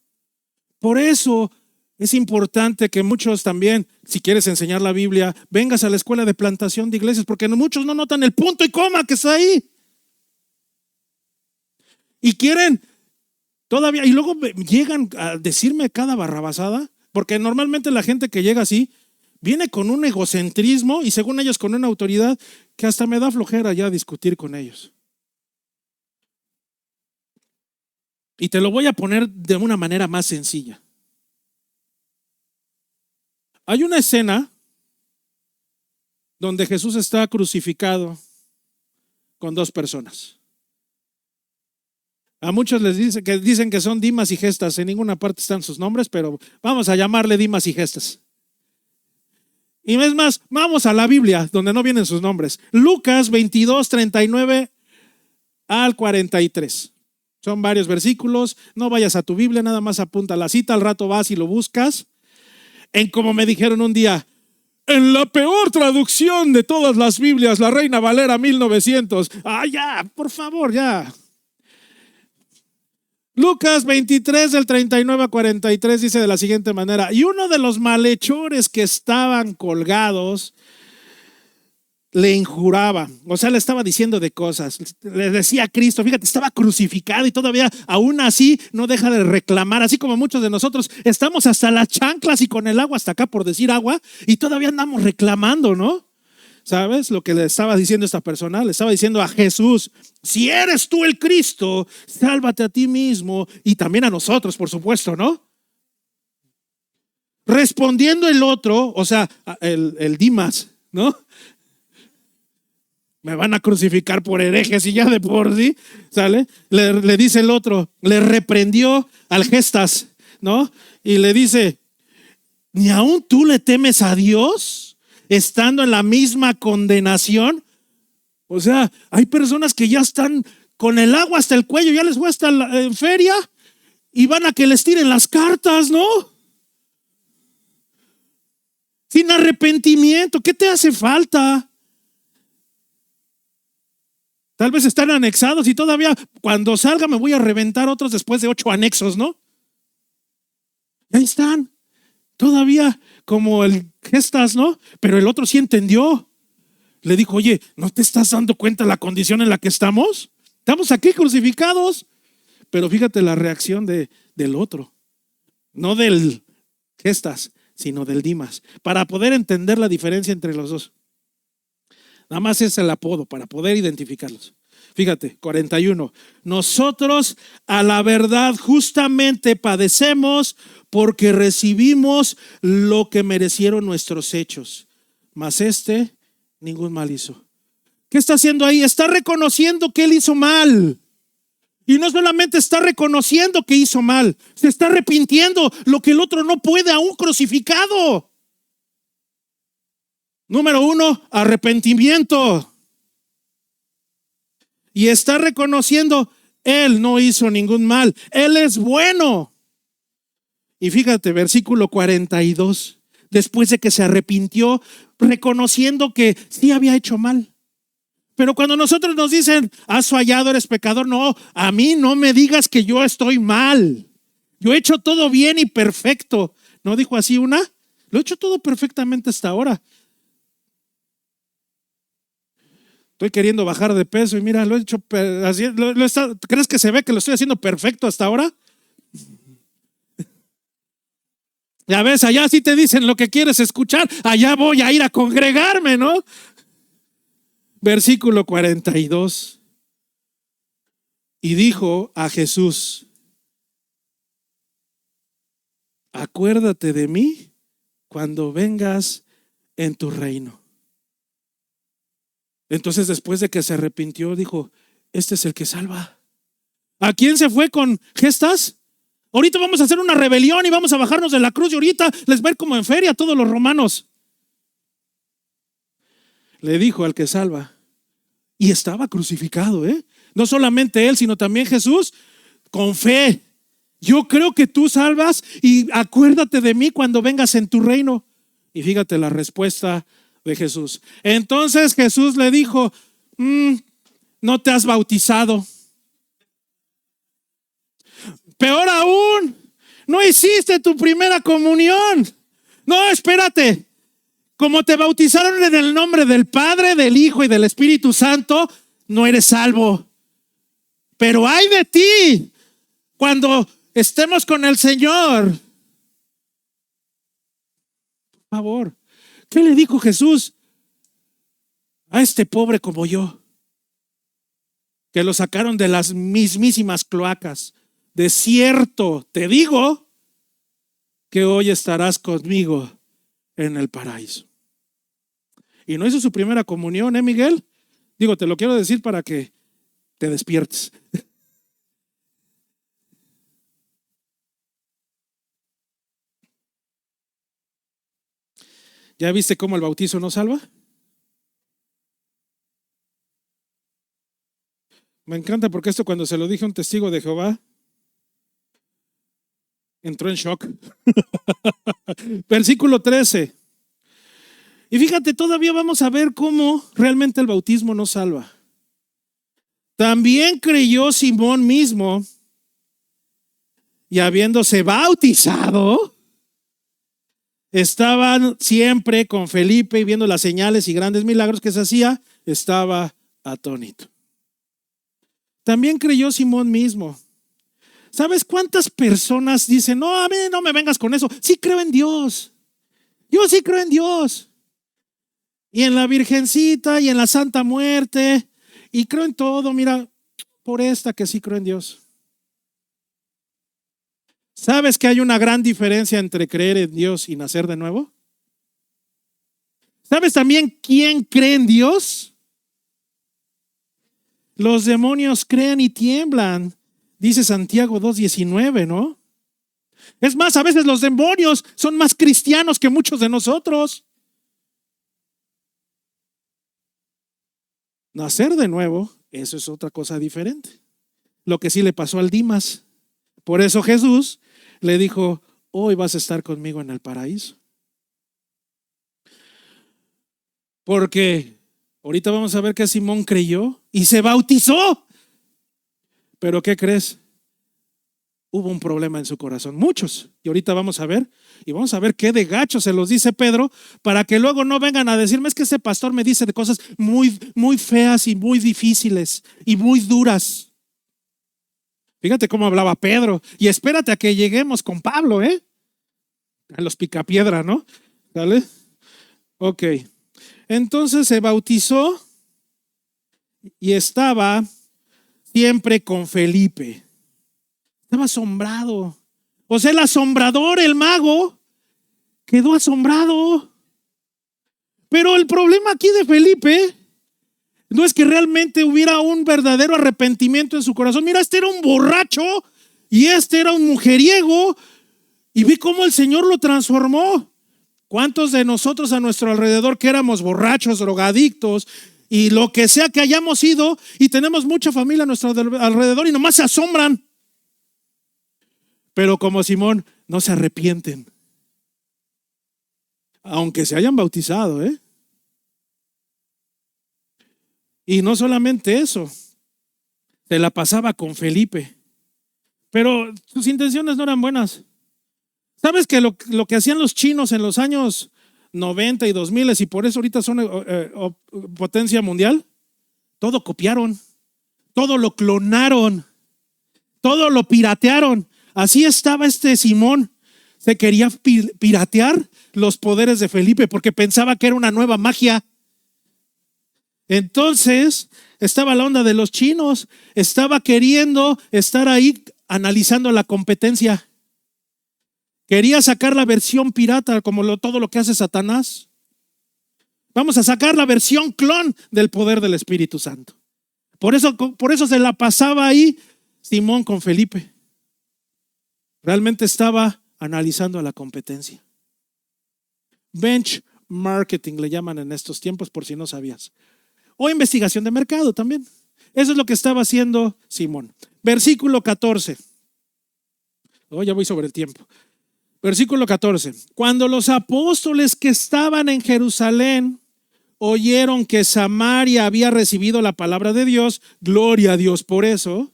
por eso es importante que muchos también, si quieres enseñar la Biblia, vengas a la escuela de plantación de iglesias, porque muchos no notan el punto y coma que está ahí. Y quieren todavía, y luego llegan a decirme cada barrabasada, porque normalmente la gente que llega así viene con un egocentrismo y según ellos con una autoridad que hasta me da flojera ya discutir con ellos. Y te lo voy a poner de una manera más sencilla. Hay una escena donde Jesús está crucificado con dos personas. A muchos les dicen que son Dimas y Gestas. En ninguna parte están sus nombres, pero vamos a llamarle Dimas y Gestas. Y es más, vamos a la Biblia, donde no vienen sus nombres. Lucas 22, 39 al 43. Son varios versículos. No vayas a tu Biblia, nada más apunta la cita. Al rato vas y lo buscas. En como me dijeron un día, en la peor traducción de todas las Biblias, la Reina Valera 1900. Ya, por favor, ya. Lucas 23 del 39 a 43 dice de la siguiente manera: y uno de los malhechores que estaban colgados le injuraba, o sea, le estaba diciendo de cosas, le decía a Cristo, fíjate, estaba crucificado y todavía aún así no deja de reclamar, así como muchos de nosotros estamos hasta las chanclas y con el agua hasta acá por decir agua y todavía andamos reclamando, ¿no? ¿Sabes lo que le estaba diciendo esta persona? Le estaba diciendo a Jesús, si eres tú el Cristo, sálvate a ti mismo y también a nosotros, por supuesto, ¿no? Respondiendo el otro, o sea, el Dimas, ¿no? Me van a crucificar por herejes y ya de por sí, ¿sale? Le dice el otro, le reprendió al Gestas, ¿no? Y le dice, ¿ni aún tú le temes a Dios? Estando en la misma condenación. O sea, hay personas que ya están con el agua hasta el cuello, ya les fue hasta la feria y van a que les tiren las cartas, ¿no? Sin arrepentimiento, ¿qué te hace falta? Tal vez están anexados y todavía cuando salga me voy a reventar otros después de 8 anexos, ¿no? Y ahí están, todavía como el Gestas, ¿no? Pero el otro sí entendió. Le dijo, oye, ¿no te estás dando cuenta la condición en la que estamos? Estamos aquí crucificados. Pero fíjate la reacción del otro. No del Gestas, sino del Dimas. Para poder entender la diferencia entre los dos. Nada más es el apodo para poder identificarlos. Fíjate, 41. Nosotros a la verdad justamente padecemos porque recibimos lo que merecieron nuestros hechos. Mas ningún mal hizo. ¿Qué está haciendo ahí? Está reconociendo que él hizo mal. Y no solamente está reconociendo que hizo mal, se está arrepintiendo, lo que el otro no puede aún crucificado. Número 1, arrepentimiento. Y está reconociendo, él no hizo ningún mal, él es bueno. Y fíjate, versículo 42, después de que se arrepintió, reconociendo que sí había hecho mal. Pero cuando nosotros nos dicen, has fallado, eres pecador, no, a mí no me digas que yo estoy mal. Yo he hecho todo bien y perfecto. ¿No dijo así una? Lo he hecho todo perfectamente hasta ahora. Estoy queriendo bajar de peso y mira, lo he hecho así, ¿crees que se ve que lo estoy haciendo perfecto hasta ahora? Ya ves, allá sí te dicen lo que quieres escuchar, allá voy a ir a congregarme, ¿no? Versículo 42. Y dijo a Jesús: acuérdate de mí cuando vengas en tu reino. Entonces, después de que se arrepintió, dijo: este es el que salva. ¿A quién se fue con gestas? Ahorita vamos a hacer una rebelión y vamos a bajarnos de la cruz y ahorita les va a ir como en feria a todos los romanos. Le dijo al que salva. Y estaba crucificado, ¿eh? No solamente él, sino también Jesús, con fe. Yo creo que tú salvas y acuérdate de mí cuando vengas en tu reino. Y fíjate la respuesta de Jesús. Entonces Jesús le dijo: no te has bautizado. Peor aún, no hiciste tu primera comunión. No, espérate. Como te bautizaron en el nombre del Padre, del Hijo y del Espíritu Santo, no eres salvo. Pero ay de ti cuando estemos con el Señor. Por favor, ¿qué le dijo Jesús a este pobre como yo? Que lo sacaron de las mismísimas cloacas. De cierto, te digo que hoy estarás conmigo en el paraíso. Y no hizo su primera comunión, Miguel? Digo, te lo quiero decir para que te despiertes. ¿Ya viste cómo el bautizo no salva? Me encanta porque esto, cuando se lo dije a un testigo de Jehová, entró en shock. Versículo 13. Y fíjate, todavía vamos a ver cómo realmente el bautismo no salva. También creyó Simón mismo, y habiéndose bautizado, estaban siempre con Felipe y viendo las señales y grandes milagros que se hacía, estaba atónito. También creyó Simón mismo. ¿Sabes cuántas personas dicen: no, a mí no me vengas con eso? Sí creo en Dios. Yo sí creo en Dios. Y en la Virgencita y en la Santa Muerte. Y creo en todo. Mira, por esta que sí creo en Dios. ¿Sabes que hay una gran diferencia entre creer en Dios y nacer de nuevo? ¿Sabes también quién cree en Dios? Los demonios creen y tiemblan. Dice Santiago 2:19, ¿no? Es más, a veces los demonios son más cristianos que muchos de nosotros. Nacer de nuevo, eso es otra cosa diferente. Lo que sí le pasó al Dimas. Por eso Jesús le dijo: hoy vas a estar conmigo en el paraíso. Porque ahorita vamos a ver que Simón creyó y se bautizó. Pero ¿qué crees? Hubo un problema en su corazón, muchos. Y ahorita vamos a ver, y vamos a ver qué de gacho se los dice Pedro, para que luego no vengan a decirme: es que ese pastor me dice de cosas muy, muy feas y muy difíciles y muy duras. Fíjate cómo hablaba Pedro. Y espérate a que lleguemos con Pablo, a los picapiedra, ¿no? ¿Dale? Ok. Entonces se bautizó y estaba siempre con Felipe. Estaba asombrado. O sea, el asombrador, el mago, quedó asombrado. Pero el problema aquí de Felipe no es que realmente hubiera un verdadero arrepentimiento en su corazón. Mira, este era un borracho y este era un mujeriego, y vi cómo el Señor lo transformó. ¿Cuántos de nosotros a nuestro alrededor que éramos borrachos, drogadictos y lo que sea que hayamos sido, y tenemos mucha familia a nuestro alrededor y nomás se asombran? Pero como Simón, no se arrepienten, aunque se hayan bautizado, Y no solamente eso, se la pasaba con Felipe, pero sus intenciones no eran buenas. ¿Sabes que lo que hacían los chinos en los años 90 y 2000, y por eso ahorita son potencia mundial? Todo copiaron, todo lo clonaron, todo lo piratearon. Así estaba este Simón. se quería piratear los poderes de Felipe porque pensaba que era una nueva magia. Entonces estaba la onda de los chinos, estaba queriendo estar ahí analizando la competencia. Quería sacar la versión pirata, como todo lo que hace Satanás. Vamos a sacar la versión clon del poder del Espíritu Santo. Por eso se la pasaba ahí Simón con Felipe. Realmente estaba analizando a la competencia. Benchmarking le llaman en estos tiempos, por si no sabías. O investigación de mercado también. Eso es lo que estaba haciendo Simón. Versículo 14. Ya voy sobre el tiempo. Versículo 14. Cuando los apóstoles que estaban en Jerusalén oyeron que Samaria había recibido la palabra de Dios, gloria a Dios por eso,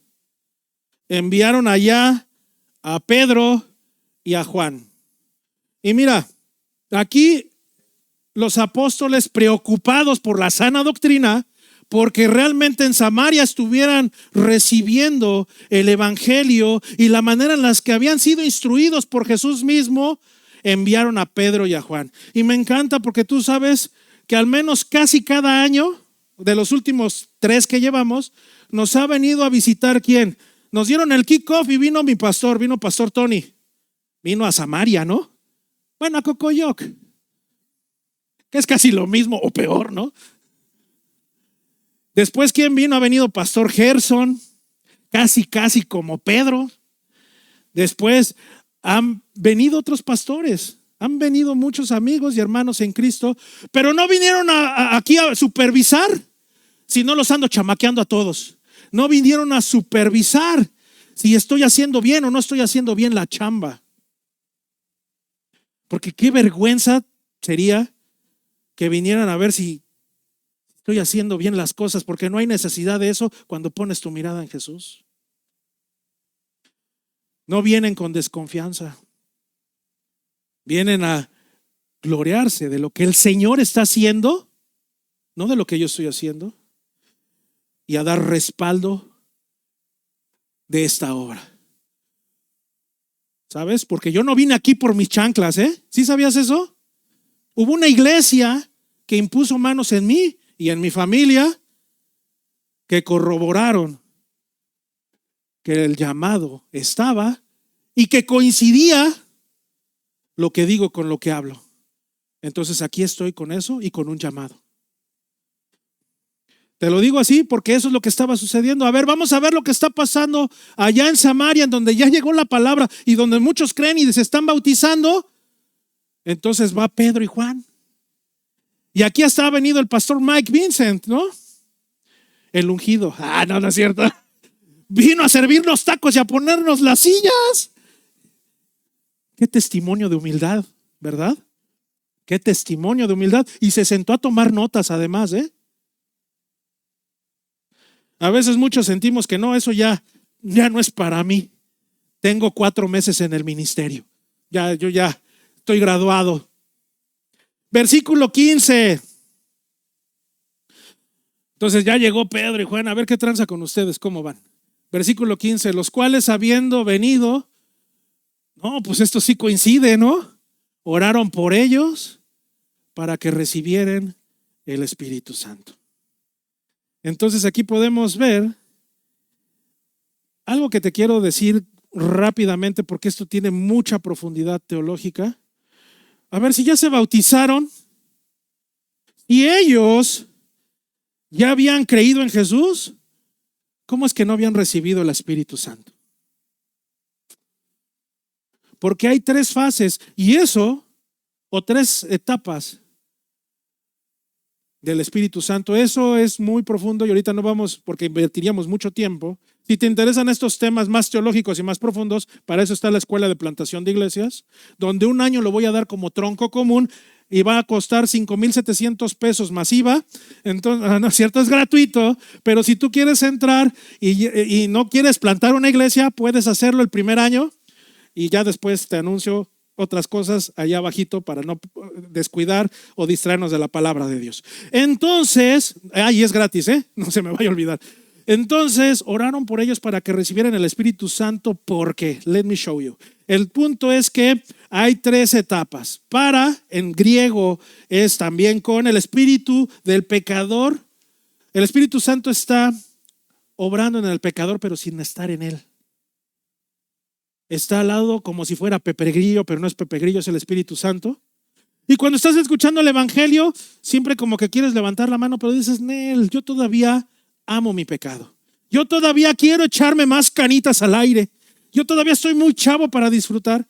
enviaron allá a Pedro y a Juan. Y mira, aquí los apóstoles preocupados por la sana doctrina, porque realmente en Samaria estuvieran recibiendo el evangelio y la manera en la que habían sido instruidos por Jesús mismo, enviaron a Pedro y a Juan. Y me encanta porque tú sabes que al menos casi cada año, de los últimos 3 que llevamos, nos ha venido a visitar ¿quién? Nos dieron el kickoff y vino Pastor Tony. Vino a Samaria, ¿no? Bueno, a Cocoyoc, que es casi lo mismo o peor, ¿no? Después, ¿quién vino? Ha venido Pastor Gerson, casi como Pedro. Después han venido otros pastores, han venido muchos amigos y hermanos en Cristo, pero no vinieron aquí a supervisar, sino los ando chamaqueando a todos. No vinieron a supervisar si estoy haciendo bien o no estoy haciendo bien la chamba. Porque qué vergüenza sería que vinieran a ver si estoy haciendo bien las cosas, porque no hay necesidad de eso cuando pones tu mirada en Jesús. No vienen con desconfianza, vienen a gloriarse de lo que el Señor está haciendo, no de lo que yo estoy haciendo, y a dar respaldo de esta obra. ¿Sabes? Porque yo no vine aquí por mis chanclas, ¿eh? ¿Sí sabías eso? Hubo una iglesia que impuso manos en mí y en mi familia que corroboraron que el llamado estaba y que coincidía lo que digo con lo que hablo. Entonces aquí estoy con eso y con un llamado. Te lo digo así porque eso es lo que estaba sucediendo. A ver, vamos a ver lo que está pasando allá en Samaria, en donde ya llegó la palabra y donde muchos creen y se están bautizando. Entonces va Pedro y Juan. Y aquí hasta ha venido el pastor Mike Vincent, ¿no? El ungido. No es cierto. Vino a servirnos tacos y a ponernos las sillas. Qué testimonio de humildad, ¿verdad? Qué testimonio de humildad. Y se sentó a tomar notas además, ¿eh? A veces muchos sentimos que no, eso ya no es para mí. Tengo 4 meses en el ministerio. Yo ya estoy graduado. Versículo 15. Entonces ya llegó Pedro y Juan. A ver qué tranza con ustedes, cómo van. Versículo 15. Los cuales habiendo venido, pues esto sí coincide, ¿no? Oraron por ellos para que recibieran el Espíritu Santo. Entonces aquí podemos ver algo que te quiero decir rápidamente porque esto tiene mucha profundidad teológica. A ver, si ya se bautizaron y ellos ya habían creído en Jesús, ¿cómo es que no habían recibido el Espíritu Santo? Porque hay 3 fases y eso, o 3 etapas del Espíritu Santo. Eso es muy profundo y ahorita no vamos porque invertiríamos mucho tiempo. Si te interesan estos temas más teológicos y más profundos, para eso está la Escuela de Plantación de Iglesias, donde un año lo voy a dar como tronco común y va a costar 5,700 pesos más IVA. Entonces, no es cierto, es gratuito, pero si tú quieres entrar y no quieres plantar una iglesia, puedes hacerlo el primer año y ya después te anuncio otras cosas allá abajito para no descuidar o distraernos de la palabra de Dios. Entonces, y es gratis, no se me vaya a olvidar. Entonces oraron por ellos para que recibieran el Espíritu Santo porque, let me show you. El punto es que hay tres etapas. Para, en griego, es también con el espíritu del pecador. El Espíritu Santo está obrando en el pecador, pero sin estar en él. Está al lado como si fuera Pepe Grillo, pero no es Pepe Grillo, es el Espíritu Santo. Y cuando estás escuchando el evangelio, siempre como que quieres levantar la mano, pero dices, Nel, yo todavía amo mi pecado. Yo todavía quiero echarme más canitas al aire. Yo todavía estoy muy chavo para disfrutar.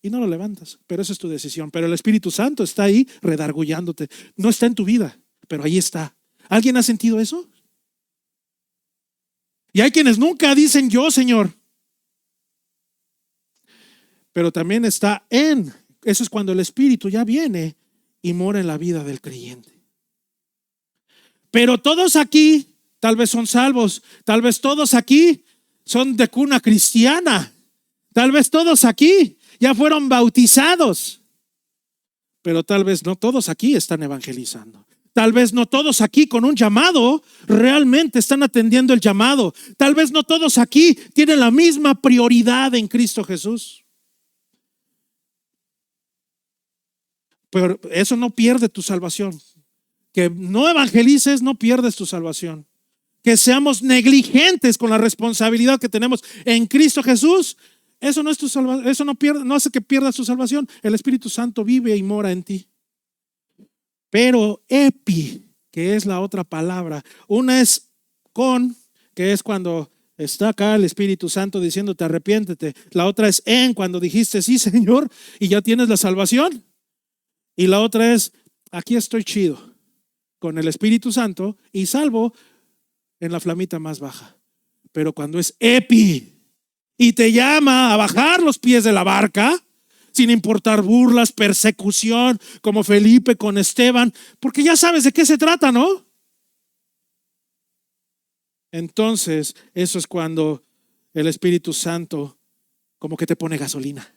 Y no lo levantas, pero esa es tu decisión. Pero el Espíritu Santo está ahí redargullándote. No está en tu vida, pero ahí está. ¿Alguien ha sentido eso? Y hay quienes nunca dicen yo, Señor. Pero también está en, eso es cuando el Espíritu ya viene y mora en la vida del creyente. Pero todos aquí tal vez son salvos, tal vez todos aquí son de cuna cristiana, tal vez todos aquí ya fueron bautizados, pero tal vez no todos aquí están evangelizando. Tal vez no todos aquí con un llamado realmente están atendiendo el llamado. Tal vez no todos aquí tienen la misma prioridad en Cristo Jesús. Pero eso no pierde tu salvación. Que no evangelices no pierdes tu salvación. Que seamos negligentes con la responsabilidad que tenemos en Cristo Jesús, eso no es tu salvación, eso no hace que pierdas tu salvación. El Espíritu Santo vive y mora en ti. Pero epi, que es la otra palabra, una es con, que es cuando está acá el Espíritu Santo diciéndote arrepiéntete. La otra es en, cuando dijiste sí, Señor, y ya tienes la salvación. Y la otra es, aquí estoy chido con el Espíritu Santo y salvo en la flamita más baja. Pero cuando es epi y te llama a bajar los pies de la barca, sin importar burlas, persecución, como Felipe con Esteban, porque ya sabes de qué se trata, ¿no? Entonces, eso es cuando el Espíritu Santo como que te pone gasolina.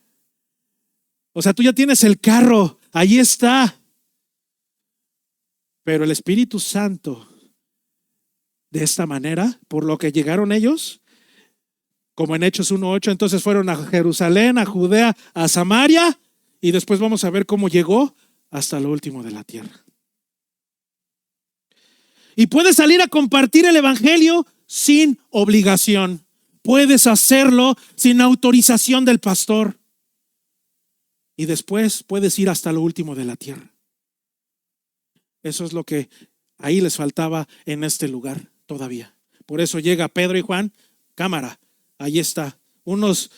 O sea, tú ya tienes el carro, ahí está. Pero el Espíritu Santo, de esta manera, por lo que llegaron ellos, como en Hechos 1:8, entonces fueron a Jerusalén, a Judea, a Samaria, y después vamos a ver cómo llegó hasta lo último de la tierra. Y puedes salir a compartir el evangelio sin obligación. Puedes hacerlo sin autorización del pastor. Y después puedes ir hasta lo último de la tierra. Eso es lo que ahí les faltaba en este lugar todavía. Por eso llega Pedro y Juan, cámara, ahí está, unos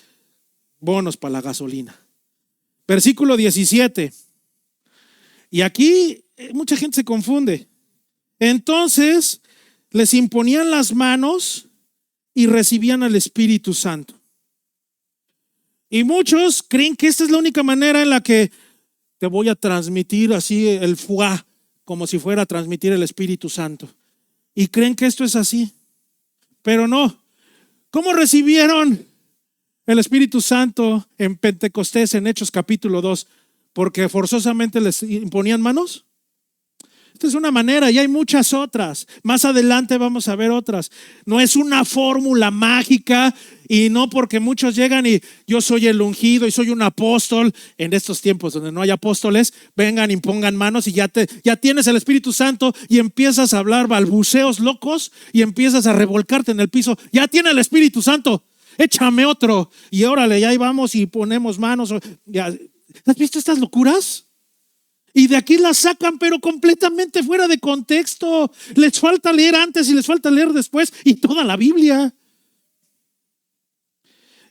bonos para la gasolina. Versículo 17. Y aquí mucha gente se confunde. Entonces les imponían las manos y recibían al Espíritu Santo. Y muchos creen que esta es la única manera en la que te voy a transmitir así el fuá, como si fuera a transmitir el Espíritu Santo. Y creen que esto es así. Pero no. ¿Cómo recibieron el Espíritu Santo en Pentecostés, en Hechos capítulo 2? ¿Porque forzosamente les imponían manos? Esta es una manera y hay muchas otras. Más adelante vamos a ver otras. No es una fórmula mágica y no porque muchos llegan y yo soy el ungido y soy un apóstol. En estos tiempos donde no hay apóstoles, vengan, impongan manos y ya tienes el Espíritu Santo y empiezas a hablar balbuceos locos y empiezas a revolcarte en el piso. Ya tiene el Espíritu Santo, échame otro. Y órale, ya ahí vamos y ponemos manos. Ya. ¿Has visto estas locuras? Y de aquí las sacan, pero completamente fuera de contexto. Les falta leer antes y les falta leer después y toda la Biblia.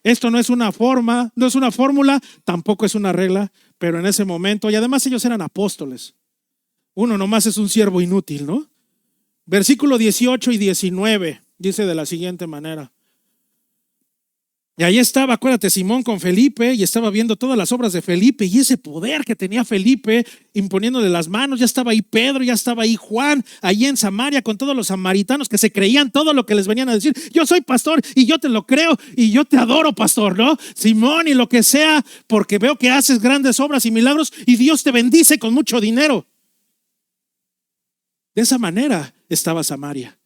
Esto no es una forma, no es una fórmula, tampoco es una regla, pero en ese momento, y además ellos eran apóstoles. Uno nomás es un siervo inútil, ¿no? Versículo 18 y 19 dice de la siguiente manera. Y ahí estaba, acuérdate, Simón con Felipe y estaba viendo todas las obras de Felipe y ese poder que tenía Felipe imponiéndole las manos. Ya estaba ahí Pedro, ya estaba ahí Juan, allí en Samaria con todos los samaritanos que se creían todo lo que les venían a decir. Yo soy pastor y yo te lo creo y yo te adoro, pastor, ¿no? Simón y lo que sea, porque veo que haces grandes obras y milagros y Dios te bendice con mucho dinero. De esa manera estaba Samaria.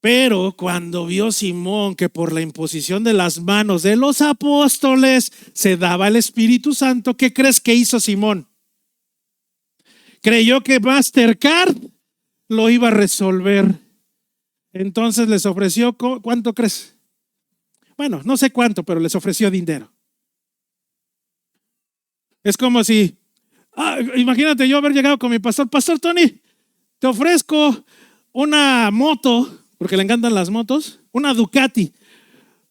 Pero cuando vio Simón que por la imposición de las manos de los apóstoles se daba el Espíritu Santo, ¿qué crees que hizo Simón? Creyó que Mastercard lo iba a resolver. Entonces les ofreció, ¿cuánto crees? Bueno, no sé cuánto, pero les ofreció dinero. Es como si, imagínate yo haber llegado con mi pastor Tony, te ofrezco una moto, porque le encantan las motos, una Ducati,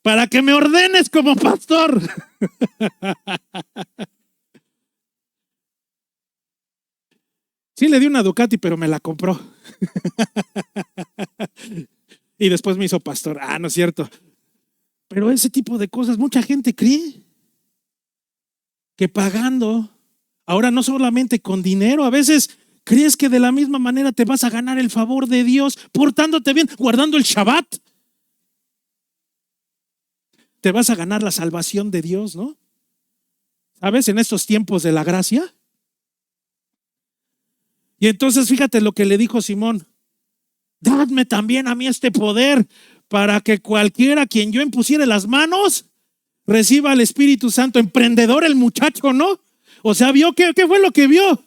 para que me ordenes como pastor. Sí le di una Ducati, pero me la compró. Y después me hizo pastor. No es cierto. Pero ese tipo de cosas, mucha gente cree que pagando, ahora no solamente con dinero, a veces crees que de la misma manera te vas a ganar el favor de Dios portándote bien, guardando el Shabbat. Te vas a ganar la salvación de Dios, ¿no? ¿Sabes? En estos tiempos de la gracia. Y entonces fíjate lo que le dijo Simón: dadme también a mí este poder para que cualquiera a quien yo impusiere las manos reciba el Espíritu Santo. Emprendedor el muchacho, ¿no? O sea, vio ¿qué fue lo que vio?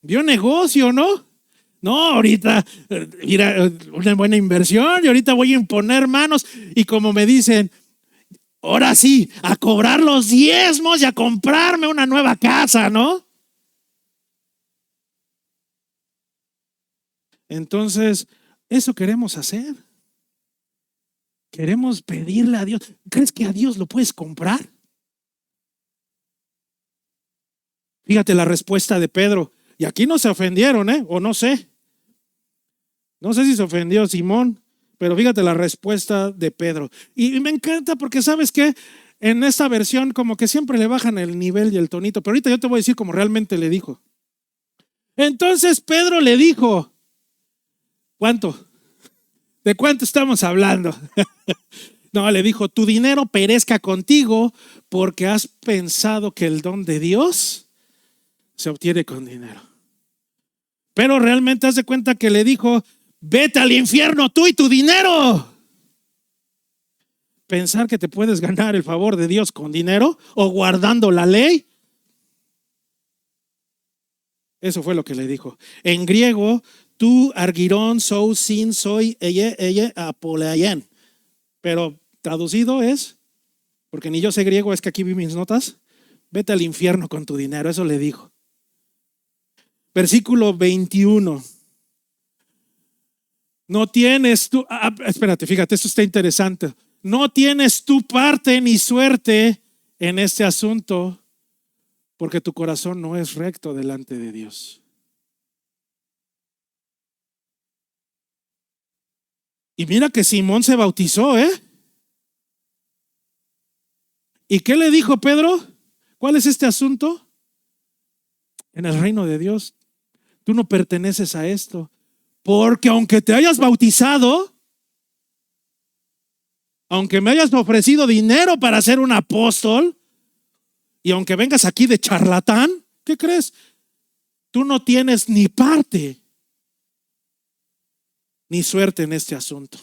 Vio negocio, ¿no? No, ahorita mira, una buena inversión y ahorita voy a imponer manos y como me dicen, ahora sí, a cobrar los diezmos y a comprarme una nueva casa, ¿no? Entonces, eso queremos hacer. Queremos pedirle a Dios. ¿Crees que a Dios lo puedes comprar? Fíjate la respuesta de Pedro. Y aquí no se ofendieron, o no sé. No sé si se ofendió Simón, pero fíjate la respuesta de Pedro. Y me encanta porque ¿sabes qué? En esta versión como que siempre le bajan el nivel y el tonito, pero ahorita yo te voy a decir como realmente le dijo. Entonces Pedro le dijo, ¿cuánto? ¿De cuánto estamos hablando? No, le dijo, tu dinero perezca contigo porque has pensado que el don de Dios se obtiene con dinero. Pero realmente haz de cuenta que le dijo, vete al infierno tú y tu dinero. Pensar que te puedes ganar el favor de Dios con dinero o guardando la ley. Eso fue lo que le dijo. En griego, tú argirón, sou, sin, soy, ella, apoleayen. Pero traducido es, porque ni yo sé griego, es que aquí vi mis notas, vete al infierno con tu dinero, eso le dijo. Versículo 21. No tienes tú, espérate, fíjate, esto está interesante. No tienes tu parte ni suerte en este asunto, porque tu corazón no es recto delante de Dios. Y mira que Simón se bautizó, ¿Y qué le dijo Pedro? ¿Cuál es este asunto? En el reino de Dios, tú no perteneces a esto. Porque aunque te hayas bautizado, aunque me hayas ofrecido dinero para ser un apóstol, y aunque vengas aquí de charlatán, ¿qué crees? Tú no tienes ni parte ni suerte en este asunto.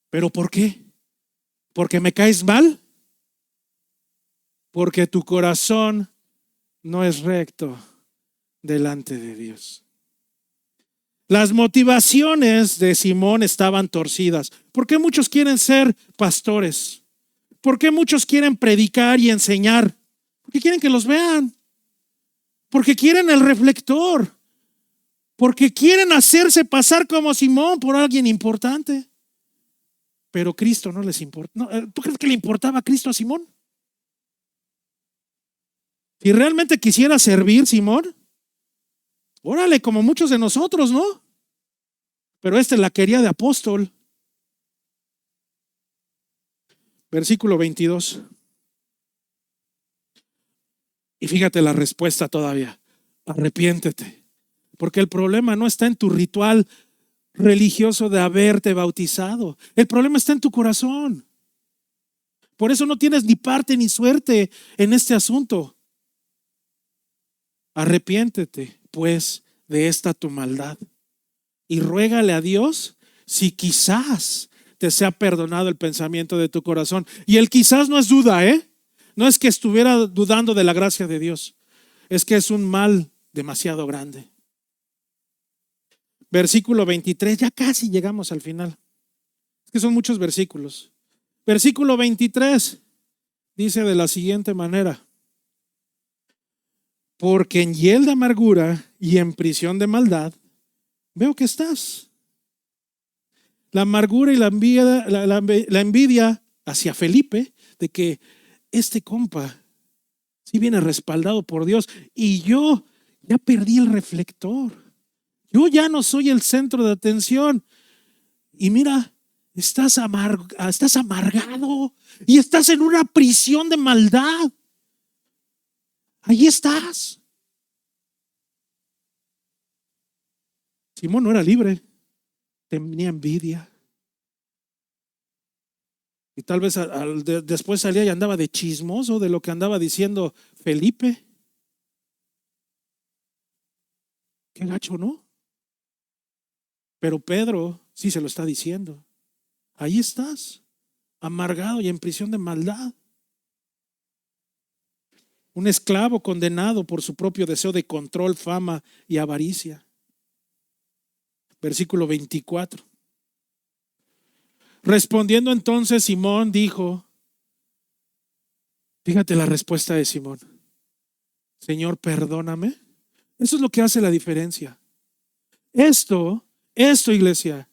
¿Pero por qué? ¿Porque me caes mal? Porque tu corazón no es recto delante de Dios. Las motivaciones de Simón estaban torcidas. ¿Por qué muchos quieren ser pastores? ¿Por qué muchos quieren predicar y enseñar? Porque quieren que los vean. Porque quieren el reflector. Porque quieren hacerse pasar como Simón por alguien importante. Pero Cristo no les importa. No, ¿tú crees que le importaba a Cristo a Simón? Si realmente quisiera servir Simón, órale, como muchos de nosotros, ¿no? Pero la quería de apóstol. Versículo 22. Y fíjate la respuesta todavía. Arrepiéntete. Porque el problema no está en tu ritual religioso de haberte bautizado. El problema está en tu corazón. Por eso no tienes ni parte ni suerte en este asunto. Arrepiéntete, pues, de esta tu maldad. y ruégale a Dios si quizás te sea perdonado el pensamiento de tu corazón. Y el quizás no es duda, ¿eh? No es que estuviera dudando de la gracia de Dios, es que es un mal demasiado grande. Versículo 23, ya casi llegamos al final. Es que son muchos versículos. Versículo 23 dice de la siguiente manera: porque en hiel de amargura y en prisión de maldad veo que estás. La amargura y la envidia hacia Felipe de que este compa sí viene respaldado por Dios y yo ya perdí el reflector. Yo ya no soy el centro de atención. Y mira, estás amargado y estás en una prisión de maldad. Ahí estás. Simón no era libre, tenía envidia. Y tal vez después salía y andaba de chismoso de lo que andaba diciendo Felipe. Qué gacho, ¿no? Pero Pedro sí se lo está diciendo. Ahí estás, amargado y en prisión de maldad. Un esclavo condenado por su propio deseo de control, fama y avaricia. Versículo 24. Respondiendo entonces Simón dijo, fíjate la respuesta de Simón: Señor, perdóname. Eso es lo que hace la diferencia. Esto, iglesia,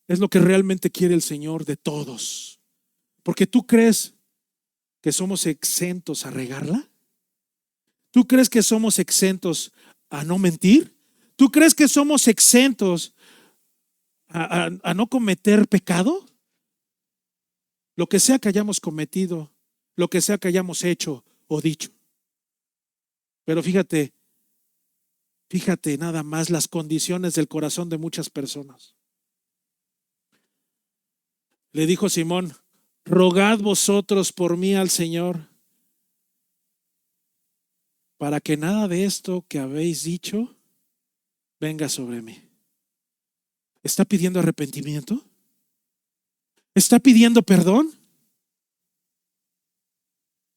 es lo que realmente quiere el Señor de todos. Porque tú crees que somos exentos a regarla. ¿Tú crees que somos exentos a no mentir? ¿Tú crees que somos exentos a no cometer pecado? Lo que sea que hayamos cometido, lo que sea que hayamos hecho o dicho. Pero fíjate nada más las condiciones del corazón de muchas personas. Le dijo Simón: rogad vosotros por mí al Señor, para que nada de esto que habéis dicho venga sobre mí. ¿Está pidiendo arrepentimiento? ¿Está pidiendo perdón?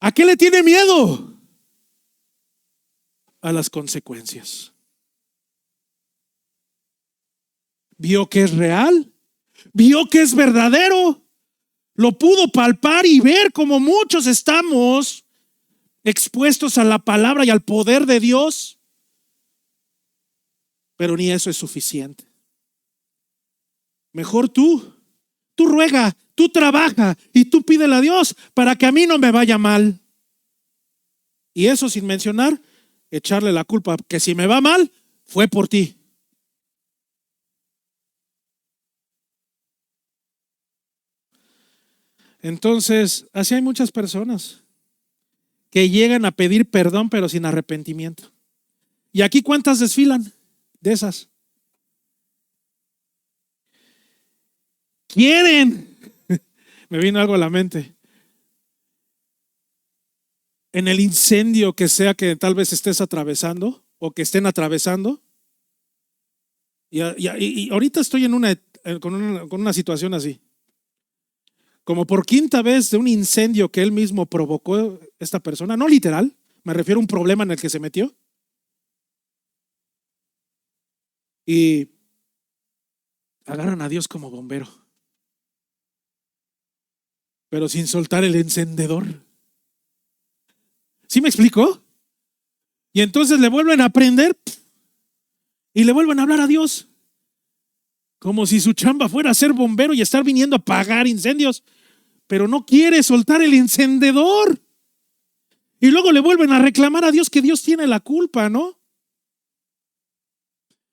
¿A qué le tiene miedo? A las consecuencias. Vio que es real, vio que es verdadero, lo pudo palpar y ver como muchos estamos expuestos a la palabra y al poder de Dios, pero ni eso es suficiente. Mejor tú ruega, tú trabaja y tú pídele a Dios para que a mí no me vaya mal. Y eso sin mencionar echarle la culpa, que si me va mal fue por ti. Entonces, así hay muchas personas que llegan a pedir perdón pero sin arrepentimiento. ¿Y aquí cuántas desfilan de esas? Quieren. Me vino algo a la mente. En el incendio que sea que tal vez estés atravesando o que estén atravesando. Y ahorita estoy con una situación así. Como por quinta vez de un incendio que él mismo provocó esta persona, no literal, me refiero a un problema en el que se metió. Y agarran a Dios como bombero, pero sin soltar el encendedor. ¿Sí me explico? Y entonces le vuelven a prender y le vuelven a hablar a Dios, como si su chamba fuera ser bombero y estar viniendo a apagar incendios, pero no quiere soltar el encendedor. Y luego le vuelven a reclamar a Dios que Dios tiene la culpa, ¿no?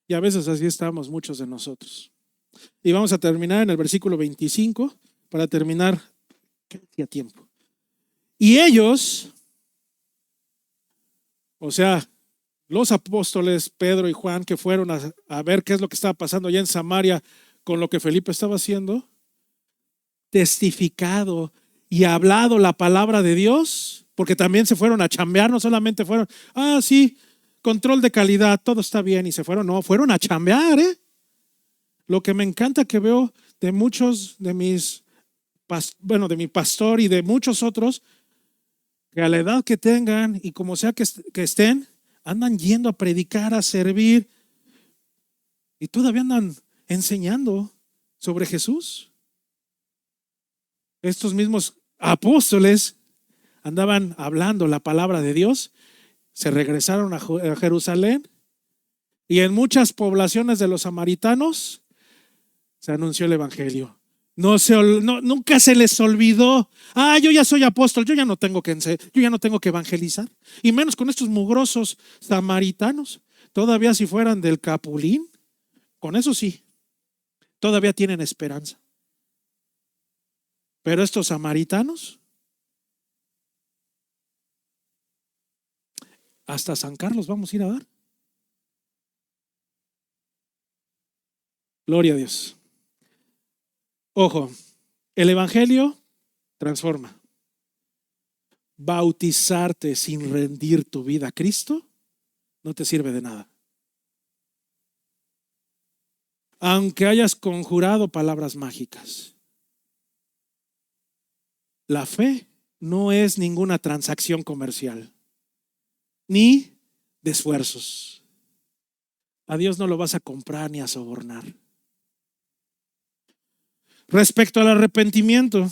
Y a veces así estamos muchos de nosotros. Y vamos a terminar en el versículo 25 para terminar casi a tiempo. Y ellos, o sea, los apóstoles Pedro y Juan, que fueron a ver qué es lo que estaba pasando allá en Samaria con lo que Felipe estaba haciendo, testificado y hablado la palabra de Dios, porque también se fueron a chambear, no solamente fueron, sí, control de calidad, todo está bien, y se fueron, no, fueron a chambear, Lo que me encanta que veo de muchos de de mi pastor y de muchos otros, que a la edad que tengan y como sea que estén, andan yendo a predicar, a servir y todavía andan enseñando sobre Jesús. Estos mismos apóstoles andaban hablando la palabra de Dios, se regresaron a Jerusalén y en muchas poblaciones de los samaritanos se anunció el evangelio. Nunca se les olvidó. Yo ya soy apóstol, yo ya no tengo que evangelizar. Y menos con estos mugrosos samaritanos. Todavía si fueran del Capulín, con eso sí, todavía tienen esperanza. Pero estos samaritanos, hasta San Carlos vamos a ir a dar. Gloria a Dios. Ojo, el evangelio transforma. Bautizarte sin rendir tu vida a Cristo no te sirve de nada. Aunque hayas conjurado palabras mágicas. La fe no es ninguna transacción comercial, ni de esfuerzos. A Dios no lo vas a comprar ni a sobornar. Respecto al arrepentimiento,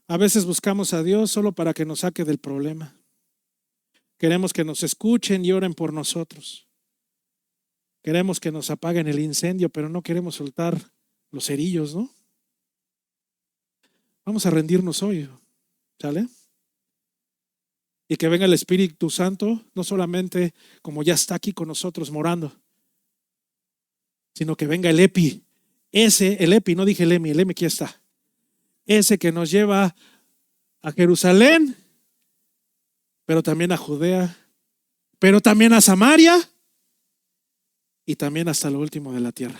a veces buscamos a Dios solo para que nos saque del problema. Queremos que nos escuchen y oren por nosotros. Queremos que nos apaguen el incendio, pero no queremos soltar los cerillos, ¿no? Vamos a rendirnos hoy, ¿sale? Y que venga el Espíritu Santo, no solamente como ya está aquí con nosotros morando, sino que venga el Epi. El Epi, no dije el Emi aquí está. Ese que nos lleva a Jerusalén, pero también a Judea, pero también a Samaria y también hasta lo último de la tierra.